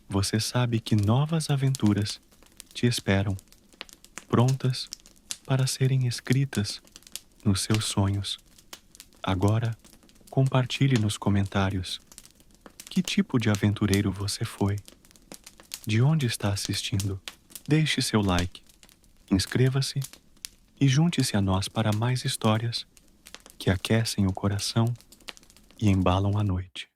você sabe que novas aventuras te esperam, prontas para serem escritas nos seus sonhos. Agora, compartilhe nos comentários que tipo de aventureiro você foi. De onde está assistindo? Deixe seu like, inscreva-se e junte-se a nós para mais histórias que aquecem o coração e embalam a noite.